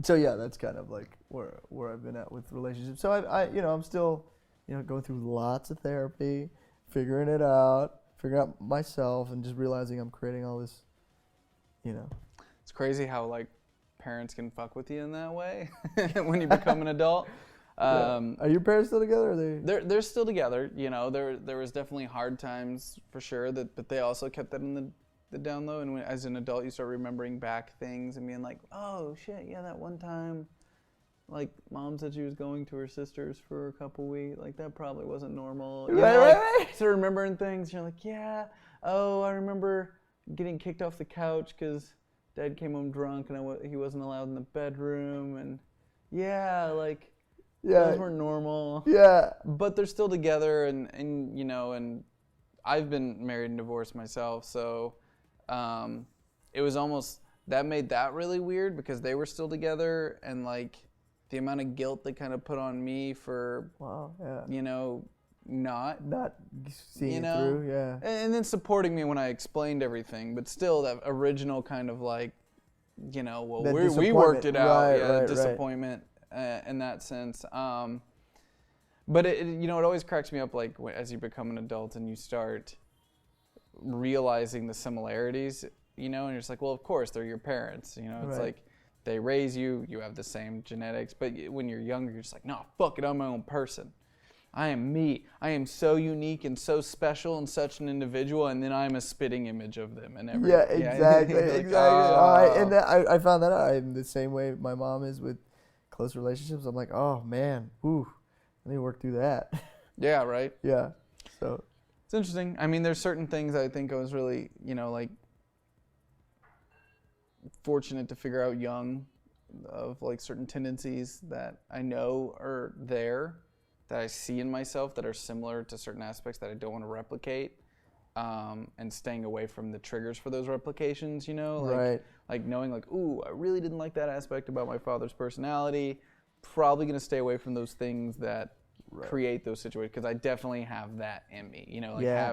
So yeah, that's kind of like where I've been at with relationships. So I you know, I'm still, you know, going through lots of therapy, figuring out myself, and just realizing I'm creating all this, you know. It's crazy how like parents can fuck with you in that way when you become an adult. Are your parents still together? Or are they? They're still together. You know, there was definitely hard times for sure, but they also kept that in the down low. And as an adult, you start remembering back things and being like, oh shit, yeah, that one time, like mom said she was going to her sister's for a couple weeks. Like that probably wasn't normal. You know, Right. Start remembering things. You're like, yeah, oh, I remember getting kicked off the couch because dad came home drunk and he wasn't allowed in the bedroom. And yeah, like. Yeah. Those weren't normal. Yeah. But they're still together, and you know, and I've been married and divorced myself, so it was almost, that made that really weird, because they were still together, and like the amount of guilt they kind of put on me for, you know, not seeing you it know, through, yeah. And then supporting me when I explained everything, but still that original kind of like, you know, well, we worked it out, right, disappointment. In that sense, but it you know, it always cracks me up, like as you become an adult and you start realizing the similarities, you know, and you're just like, well, of course they're your parents, you know, it's like they raise you, you have the same genetics, but when you're younger, you're just like, no, fuck it, I'm my own person, I am me. I am so unique and so special and such an individual, and then I'm a spitting image of them and everything. Yeah, exactly, Like, exactly. oh. And I found that out. I'm the same way my mom is with close relationships. I'm like, oh man, ooh, I need to work through that. Yeah, right. Yeah, so It's interesting. I mean, there's certain things I think I was really, like fortunate to figure out young, of like certain tendencies that I know are there, that I see in myself that are similar to certain aspects that I don't want to replicate, and staying away from the triggers for those replications, right. like knowing like, ooh, I really didn't like that aspect about my father's personality, probably going to stay away from those things that create those situations, because I definitely have that in me,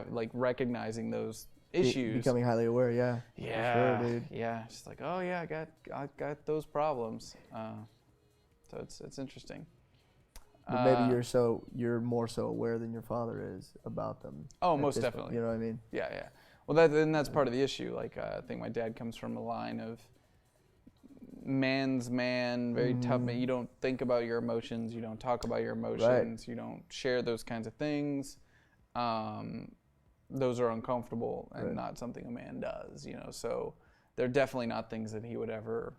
like recognizing those issues. Becoming highly aware, yeah. Yeah, for sure, dude. yeah. Just like, oh yeah, I got those problems. So it's interesting. But maybe you're more so aware than your father is about them. Oh, most definitely. You know what I mean? Yeah, yeah. Well, that's part of the issue. Like, I think my dad comes from a line of man's man, very tough man. You don't think about your emotions. You don't talk about your emotions. Right. You don't share those kinds of things. Those are uncomfortable and not something a man does, So they're definitely not things that he would ever.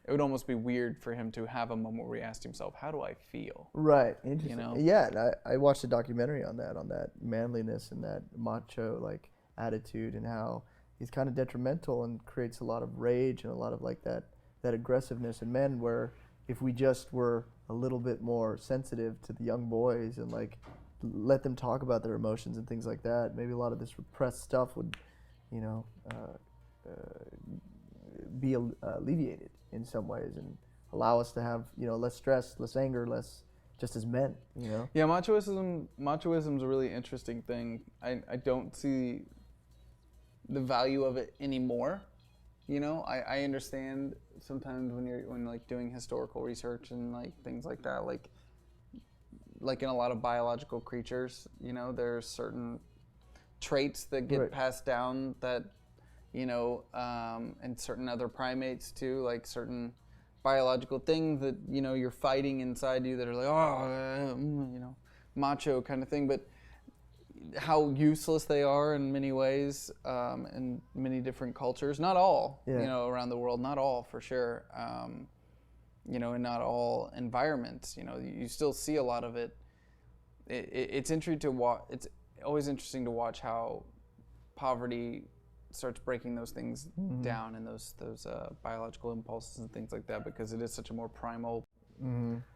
It would almost be weird for him to have a moment where he asked himself, "How do I feel?" Right. Interesting. Yeah, and I watched a documentary on that manliness and that macho like attitude, and how he's kind of detrimental and creates a lot of rage and a lot of like that aggressiveness in men, where if we just were a little bit more sensitive to the young boys and like let them talk about their emotions and things like that, maybe a lot of this repressed stuff would, be alleviated in some ways, and allow us to have less stress, less anger, less just as men. Yeah, machoism's a really interesting thing. I don't see the value of it anymore. I understand sometimes when like doing historical research and like things like that, like in a lot of biological creatures, there's certain traits that get passed down that, and certain other primates too, like certain biological things that, you're fighting inside you that are like, macho kind of thing, but how useless they are in many ways, in many different cultures, not all, around the world, not all for sure. And not all environments, you still see a lot of it. It's interesting to watch. It's always interesting to watch how poverty starts breaking those things down, and those biological impulses and things like that, because it is such a more primal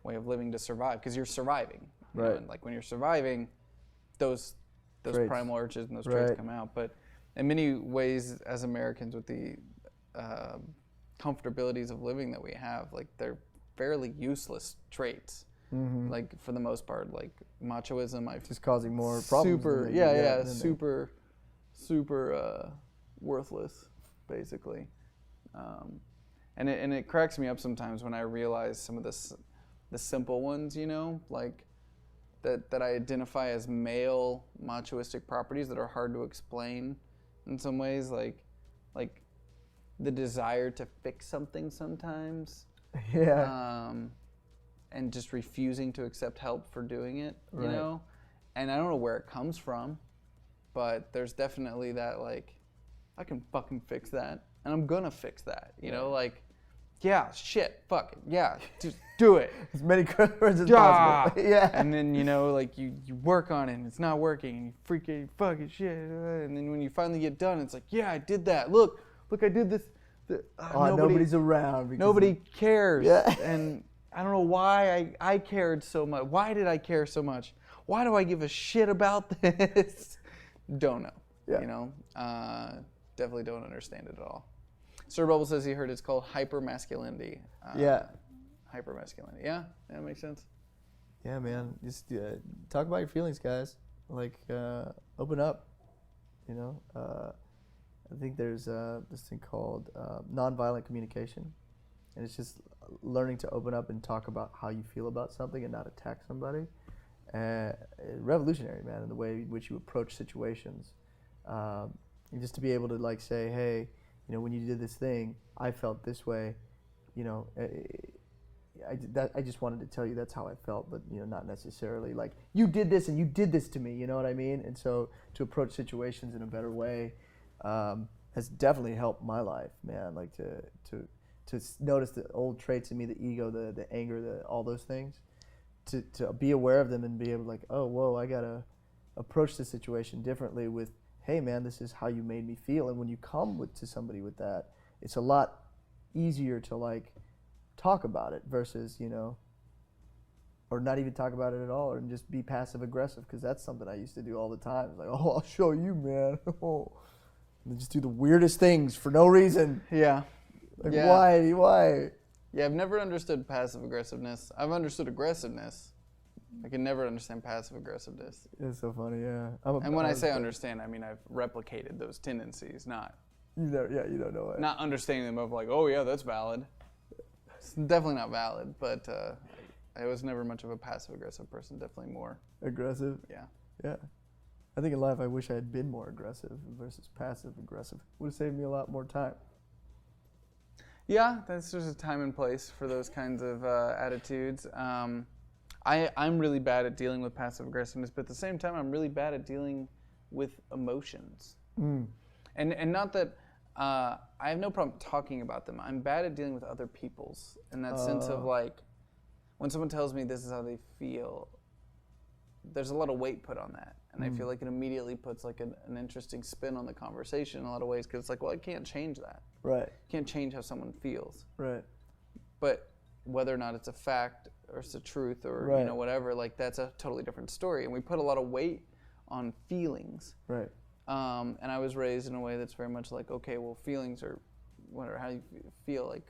way of living to survive, because you're surviving. And like when you're surviving, those traits. Primal urges and those traits come out. But in many ways, as Americans, with the comfortabilities of living that we have, like they're fairly useless traits. Like for the most part, like machoism, just causing more problems. Super worthless, basically. And it cracks me up sometimes when I realize some of the simple ones, like that I identify as male machoistic properties that are hard to explain in some ways, like the desire to fix something sometimes. Yeah. And just refusing to accept help for doing it, and I don't know where it comes from, but there's definitely that, like, I can fucking fix that, and I'm gonna fix that, like, yeah, shit, fuck it, yeah, just do it. As many words as possible. Yeah. And then, like you work on it and it's not working, and you freaking fucking shit, and then when you finally get done, it's like, yeah, I did that, look, I did this. Nobody's around. Nobody cares. Yeah. And I don't know why I cared so much. Why did I care so much? Why do I give a shit about this? Don't know. Yeah. Definitely don't understand it at all. Sir Bubble says he heard it's called hypermasculinity. Hypermasculinity. Yeah, that makes sense. Yeah, man. Just talk about your feelings, guys. Like, open up. I think there's this thing called nonviolent communication. And it's just learning to open up and talk about how you feel about something and not attack somebody. Revolutionary, man, in the way in which you approach situations. And just to be able to like say, hey, when you did this thing, I felt this way. I just wanted to tell you that's how I felt, but not necessarily like you did this and you did this to me. You know what I mean? And so to approach situations in a better way has definitely helped my life, man. Like to notice the old traits in me, the ego, the anger, all those things. To be aware of them and be able to like, oh, whoa, I gotta approach the situation differently with, hey, man, this is how you made me feel. And when you come to somebody with that, it's a lot easier to like talk about it versus or not even talk about it at all, or just be passive aggressive, because that's something I used to do all the time. It's like, oh, I'll show you, man. And just do the weirdest things for no reason. Yeah. Like, Yeah. why? Yeah, I've never understood passive aggressiveness. I've understood aggressiveness. I can never understand passive aggressiveness. It's so funny, yeah. And when I say understand, I mean I've replicated those tendencies, not you don't know it. Not understanding them of like, oh yeah, that's valid. It's definitely not valid, but I was never much of a passive aggressive person. Definitely more aggressive. Yeah. I think in life I wish I had been more aggressive versus passive aggressive. Would have saved me a lot more time. Yeah, there's a time and place for those kinds of attitudes. I'm really bad at dealing with passive aggressiveness, but at the same time, I'm really bad at dealing with emotions. And not that I have no problem talking about them. I'm bad at dealing with other people's, in that sense of like, when someone tells me this is how they feel, there's a lot of weight put on that. And I feel like it immediately puts like an interesting spin on the conversation in a lot of ways, because it's like, well, I can't change that. Right. Can't change how someone feels. Right. But whether or not it's a fact or it's a truth or whatever, like that's a totally different story. And we put a lot of weight on feelings. Right. And I was raised in a way that's very much like, okay, well, feelings are whatever, how you feel, like,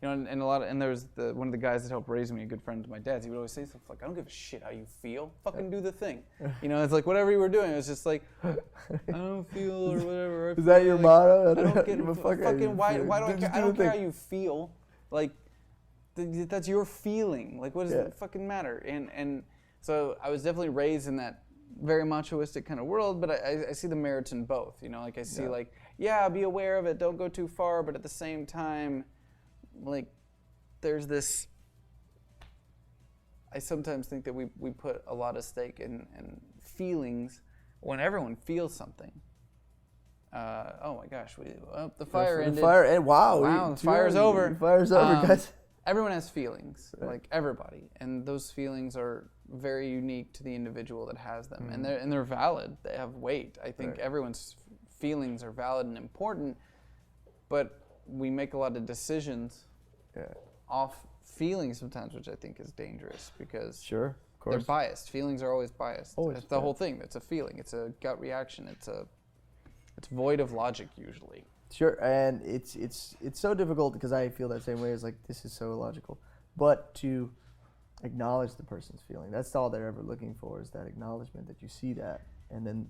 and there's one of the guys that helped raise me, a good friend of my dad's, he would always say stuff like, I don't give a shit how you feel, fucking do the thing. It's like whatever you were doing, it was just like, I don't feel or whatever. Is that your motto? I don't get fucking, why do I care? I don't care how you feel. Like, that's your feeling. Like, what does it fucking matter? And so I was definitely raised in that very machoistic kind of world, but I see the merits in both. Like I see like, be aware of it, don't go too far, but at the same time, like, there's this. I sometimes think that we put a lot of stake in feelings when everyone feels something. Oh my gosh, the fire ended. Wow, the fire's over. The fire's over, guys. Everyone has feelings, like everybody, and those feelings are very unique to the individual that has them, and they're valid. They have weight. I think everyone's feelings are valid and important, but we make a lot of decisions off feelings sometimes, which I think is dangerous because of course, they're biased. Feelings are always biased. Always, That's the whole thing. It's a feeling. It's a gut reaction. It's void of logic usually. Sure, and it's so difficult because I feel that same way. It's like, this is so illogical, but to acknowledge the person's feeling, that's all they're ever looking for, is that acknowledgement that you see that, and then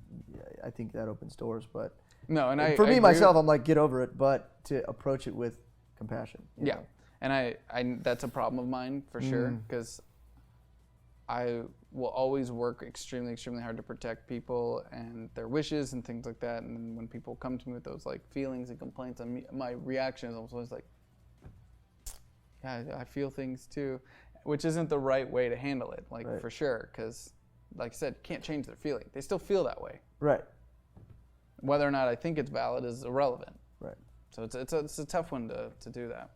I think that opens doors. But no, and for me myself, I'm like, get over it, but to approach it with compassion. You know? And I that's a problem of mine for sure, because I will always work extremely, extremely hard to protect people and their wishes and things like that. And then when people come to me with those like feelings and complaints, my reaction is always like, yeah, I feel things too, which isn't the right way to handle it, like for sure, because like I said, can't change their feeling. They still feel that way. Right. Whether or not I think it's valid is irrelevant. Right. So it's a tough one to do that.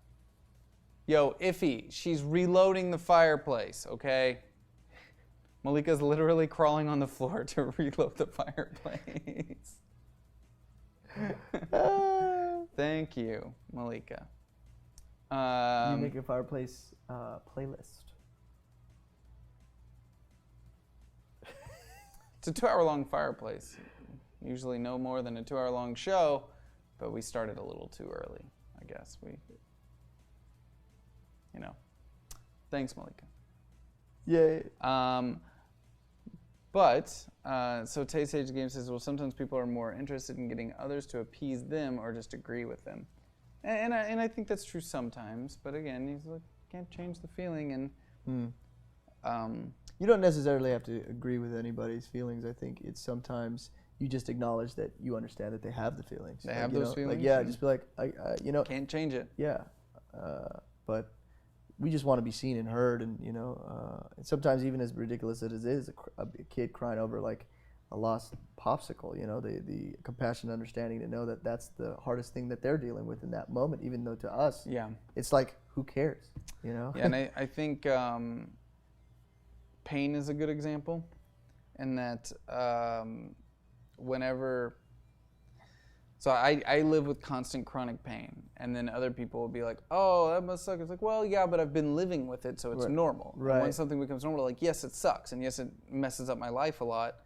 Yo, Iffy, she's reloading the fireplace, okay? Malika's literally crawling on the floor to reload the fireplace. Thank you, Malika. You make a fireplace playlist. It's a 2-hour-long fireplace. Usually no more than a 2-hour-long show, but we started a little too early, I guess. Thanks, Malika. Yay. So Taste Age Game says, well, sometimes people are more interested in getting others to appease them or just agree with them. And I think that's true sometimes, but again, he's like, can't change the feeling. And you don't necessarily have to agree with anybody's feelings. I think it's sometimes you just acknowledge that you understand that they have the feelings. They have those feelings. Like, just be like, can't change it. Yeah, but we just want to be seen and heard, and and sometimes even as ridiculous as it is, a kid crying over like a lost popsicle, the compassion and understanding to know that that's the hardest thing that they're dealing with in that moment, even though to us, it's like, who cares, Yeah, and I think pain is a good example, in that whenever, so I live with constant chronic pain, and then other people will be like, oh, that must suck. It's like, well, yeah, but I've been living with it, so it's normal. Right. And when something becomes normal, like, yes, it sucks, and yes, it messes up my life a lot,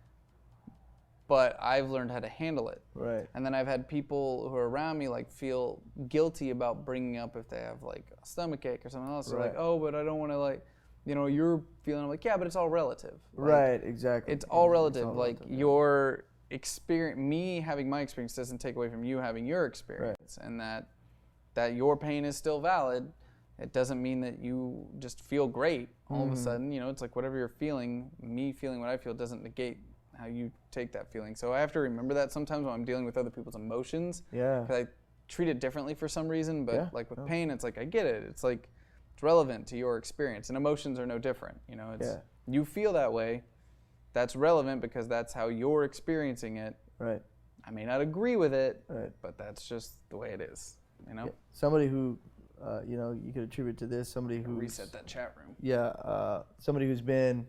but I've learned how to handle it. Right. And then I've had people who are around me like feel guilty about bringing up if they have like a stomach ache or something else. They're like, oh, but I don't want to like, you're feeling. I'm like, yeah, but it's all relative. Like, right, exactly. It's all relative. Like your experience, me having my experience doesn't take away from you having your experience, and that your pain is still valid. It doesn't mean that you just feel great all of a sudden. It's like whatever you're feeling, me feeling what I feel doesn't negate how you take that feeling. So I have to remember that sometimes when I'm dealing with other people's emotions. Yeah. Because I treat it differently for some reason, but like with pain, it's like, I get it. It's like, it's relevant to your experience, and emotions are no different. It's you feel that way. That's relevant because that's how you're experiencing it. Right. I may not agree with it, but that's just the way it is. Yeah. Somebody who, you could attribute to this. Somebody who reset that chat room. Yeah. Somebody who's been,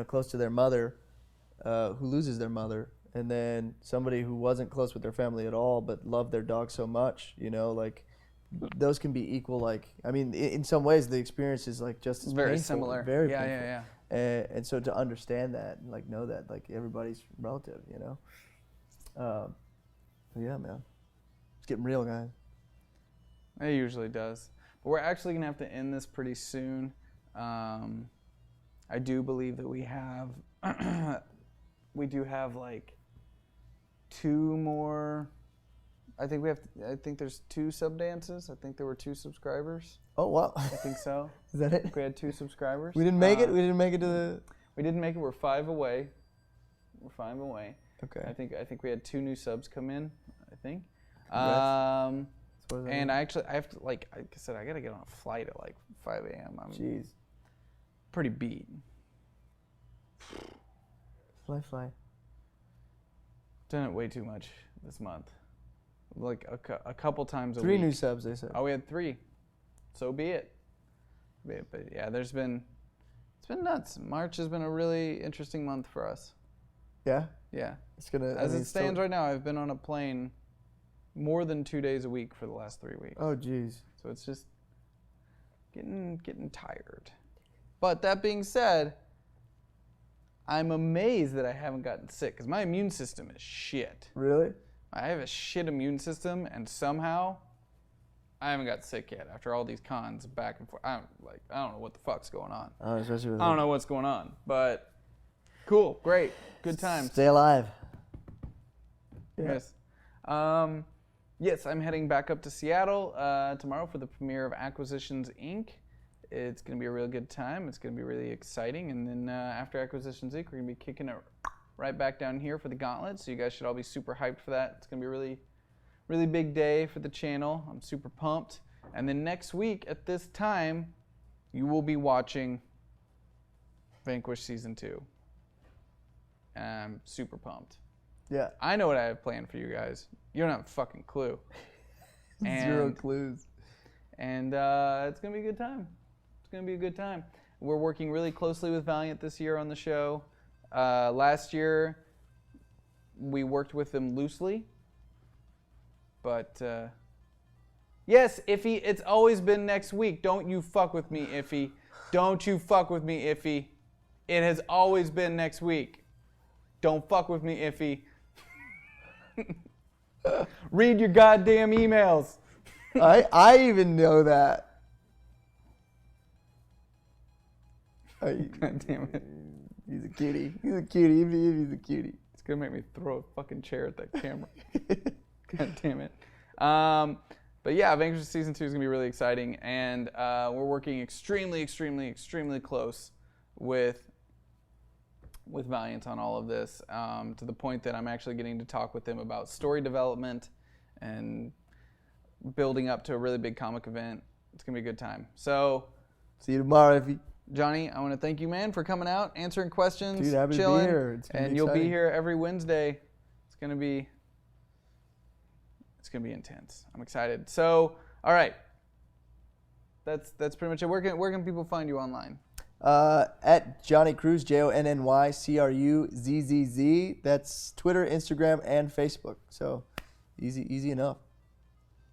close to their mother. Who loses their mother, and then somebody who wasn't close with their family at all but loved their dog so much, like those can be equal. Like, I mean, in some ways the experience is like just as very painful, similar. Very painful. Yeah. And so to understand that and like know that like everybody's relative, yeah, man, it's getting real, guys. It usually does, but we're actually gonna have to end this pretty soon. I do believe that we have. We do have like 2 more. I think there's 2 sub dances. I think there were 2 subscribers. Oh wow! I think so. Is that it? We had 2 subscribers. We didn't make it. We didn't make it to the. We didn't make it. We're 5 away. We're 5 away. Okay. I think we had 2 new subs come in. I think. So and I have to, like I said, I gotta get on a flight at like 5 a.m. I'm pretty beat. Fly. Done it way too much this month. Like a couple times a week. 3 new subs, they said. Oh, we had 3. So be it. But yeah, it's been nuts. March has been a really interesting month for us. Yeah? Yeah. It's gonna. As it stands right now, I've been on a plane more than 2 days a week for the last 3 weeks. Oh, geez. So it's just getting tired. But that being said, I'm amazed that I haven't gotten sick, because my immune system is shit. Really? I have a shit immune system, and somehow I haven't got sick yet after all these cons back and forth. I don't know what the fuck's going on. Oh, especially with I don't know what's going on, but cool, great, good times. Stay alive. Yes. Yes, I'm heading back up to Seattle tomorrow for the premiere of Acquisitions Inc. It's going to be a real good time. It's going to be really exciting. And then after Acquisitions Inc., we're going to be kicking it right back down here for the Gauntlet. So you guys should all be super hyped for that. It's going to be a really, really big day for the channel. I'm super pumped. And then next week at this time, you will be watching Vanquished Season 2. And I'm super pumped. Yeah. I know what I have planned for you guys. You don't have a fucking clue. 0 clues. And it's going to be a good time. It's going to be a good time. We're working really closely with Valiant this year on the show. Last year, we worked with them loosely. But, yes, Iffy, it's always been next week. Don't you fuck with me, Iffy. Don't you fuck with me, Iffy. It has always been next week. Don't fuck with me, Iffy. Read your goddamn emails. I even know that. God damn it. He's a cutie. He's a cutie. Even he's a cutie. It's going to make me throw a fucking chair at that camera. God damn it. But yeah, Vanquished Season 2 is going to be really exciting. And we're working extremely close with Valiant on all of this, to the point that I'm actually getting to talk with them about story development and building up to a really big comic event. It's going to be a good time. So See you tomorrow, Effie. Johnny, I want to thank you, man, for coming out, answering questions, Dude, happy chilling, to be here. It's gonna and be you'll be exciting. here every Wednesday. It's gonna be intense. I'm excited. So, all right, that's pretty much it. Where can people find you online? At Jonny Cruz, JONNYCRUZZZ. That's Twitter, Instagram, and Facebook. So easy enough.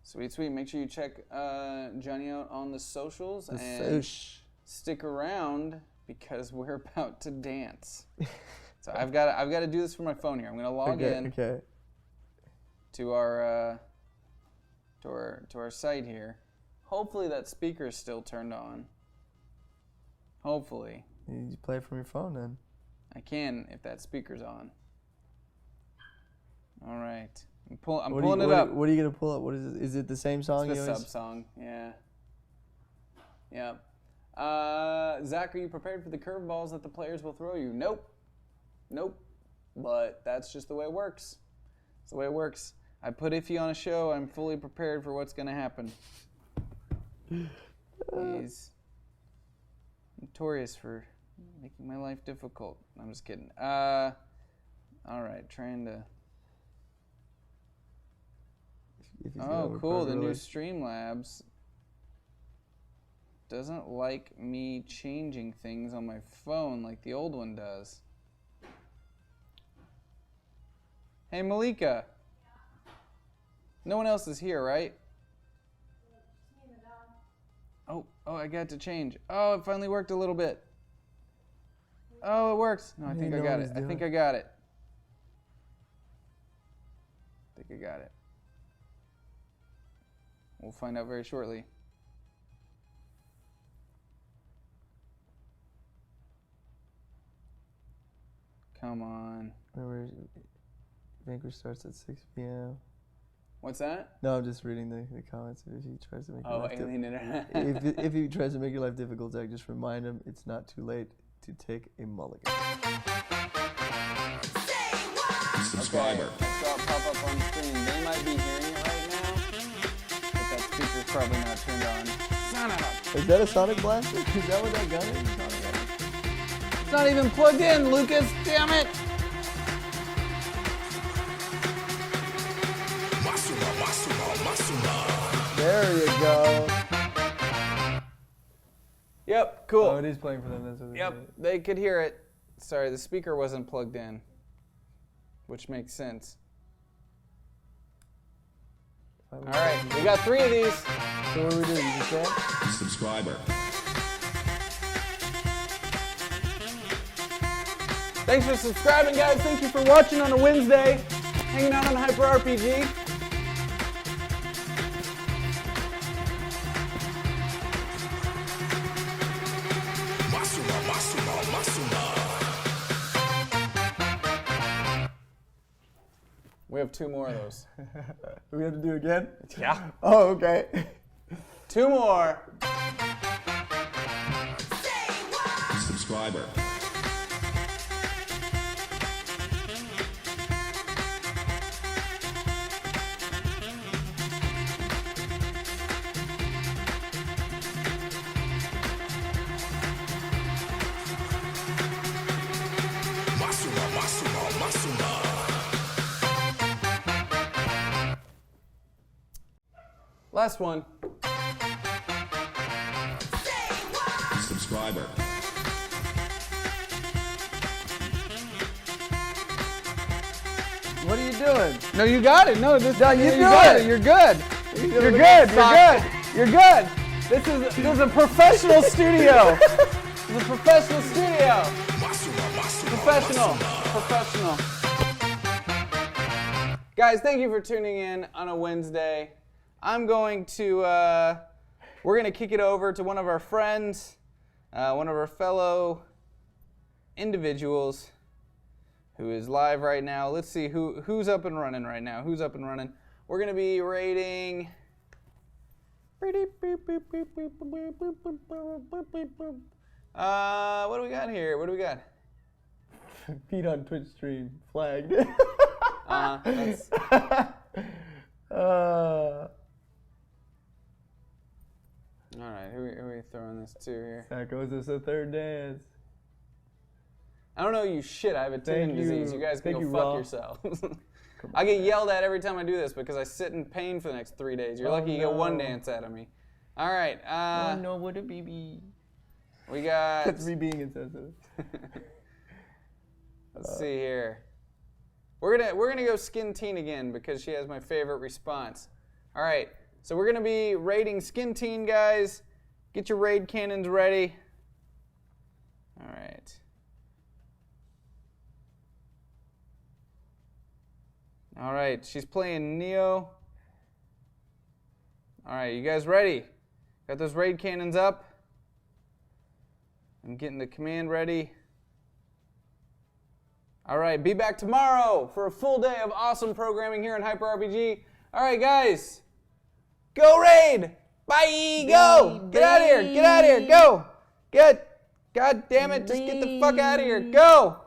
Sweet. Make sure you check Johnny out on the socials and stick around because we're about to dance. So I've got to do this from my phone here. I'm gonna log in to our site here. Hopefully that speaker is still turned on. Hopefully. You play it from your phone then. I can if that speaker's on. All right. I'm pulling it up. What are you going to pull up? What is it? Is it the same song? It's the sub song, yeah. Yep. Zach, are you prepared for the curveballs that the players will throw you? Nope. But that's just the way it works. It's the way it works. I put Iffy on a show. I'm fully prepared for what's going to happen. He's notorious for making my life difficult. I'm just kidding. All right, trying to... Oh, cool. The new Streamlabs doesn't like me changing things on my phone like the old one does. Hey, Malika. No one else is here, right? Oh, I got to change. Oh, it finally worked a little bit. Oh, it works. No, I think I got it. I think I got it. We'll find out very shortly. Come on. Vanquished starts at 6 p.m. What's that? No, I'm just reading the comments. If he tries to make your life Alien Internet. if he tries to make your life difficult, Zach, just remind him it's not too late to take a mulligan. Subscriber. I saw it pop up on the screen. They might be hearing it right now, but that speaker's probably not turned on. Son of a... Is that a Sonic Blaster? Is that what that gun is? It's not even plugged in, Lucas. Damn it. There you go. Yep, cool. Oh, it is playing for them. That's what They could hear it. Sorry, the speaker wasn't plugged in, which makes sense. All right, we got 3 of these. So what do we do? You just say? Subscriber. Thanks for subscribing, guys. Thank you for watching on a Wednesday. Hanging out on Hyper RPG. We have 2 more of those. Do we have to do it again? Yeah. Oh, okay. 2 more. Subscriber. Last one. Subscriber. What are you doing? No, you got it. No, this. No, you you do got it. it. You're good. You're good. You're good. This is a professional studio. This is a professional studio. Professional. Guys, thank you for tuning in on a Wednesday. I'm going to, we're going to kick it over to one of our friends, one of our fellow individuals who is live right now. Let's see who's up and running right now. Who's up and running? We're going to be rating. What do we got here? What do we got? Pete on Twitch stream flagged. All right, who are we throwing this to here? That goes as the third dance. I don't know you shit. I have a Thank tuning you. disease. You guys can Thank go you, fuck Raw. yourselves. I get yelled at every time I do this because I sit in pain for the next 3 days. You're lucky you get one no. dance out of me. All right. no, what a BB. We got. That's me being insensitive. Let's see here. We're gonna go Skin Teen again because she has my favorite response. All right. So we're gonna be raiding Skin Teen, guys. Get your raid cannons ready. All right. All right, she's playing Neo. All right, you guys ready? Got those raid cannons up? I'm getting the command ready. All right, be back tomorrow for a full day of awesome programming here on Hyper RPG. All right, guys, go raid! Bye! Go! Get out of here! Get out of here! Go! Get! God damn it! Just get the fuck out of here! Go!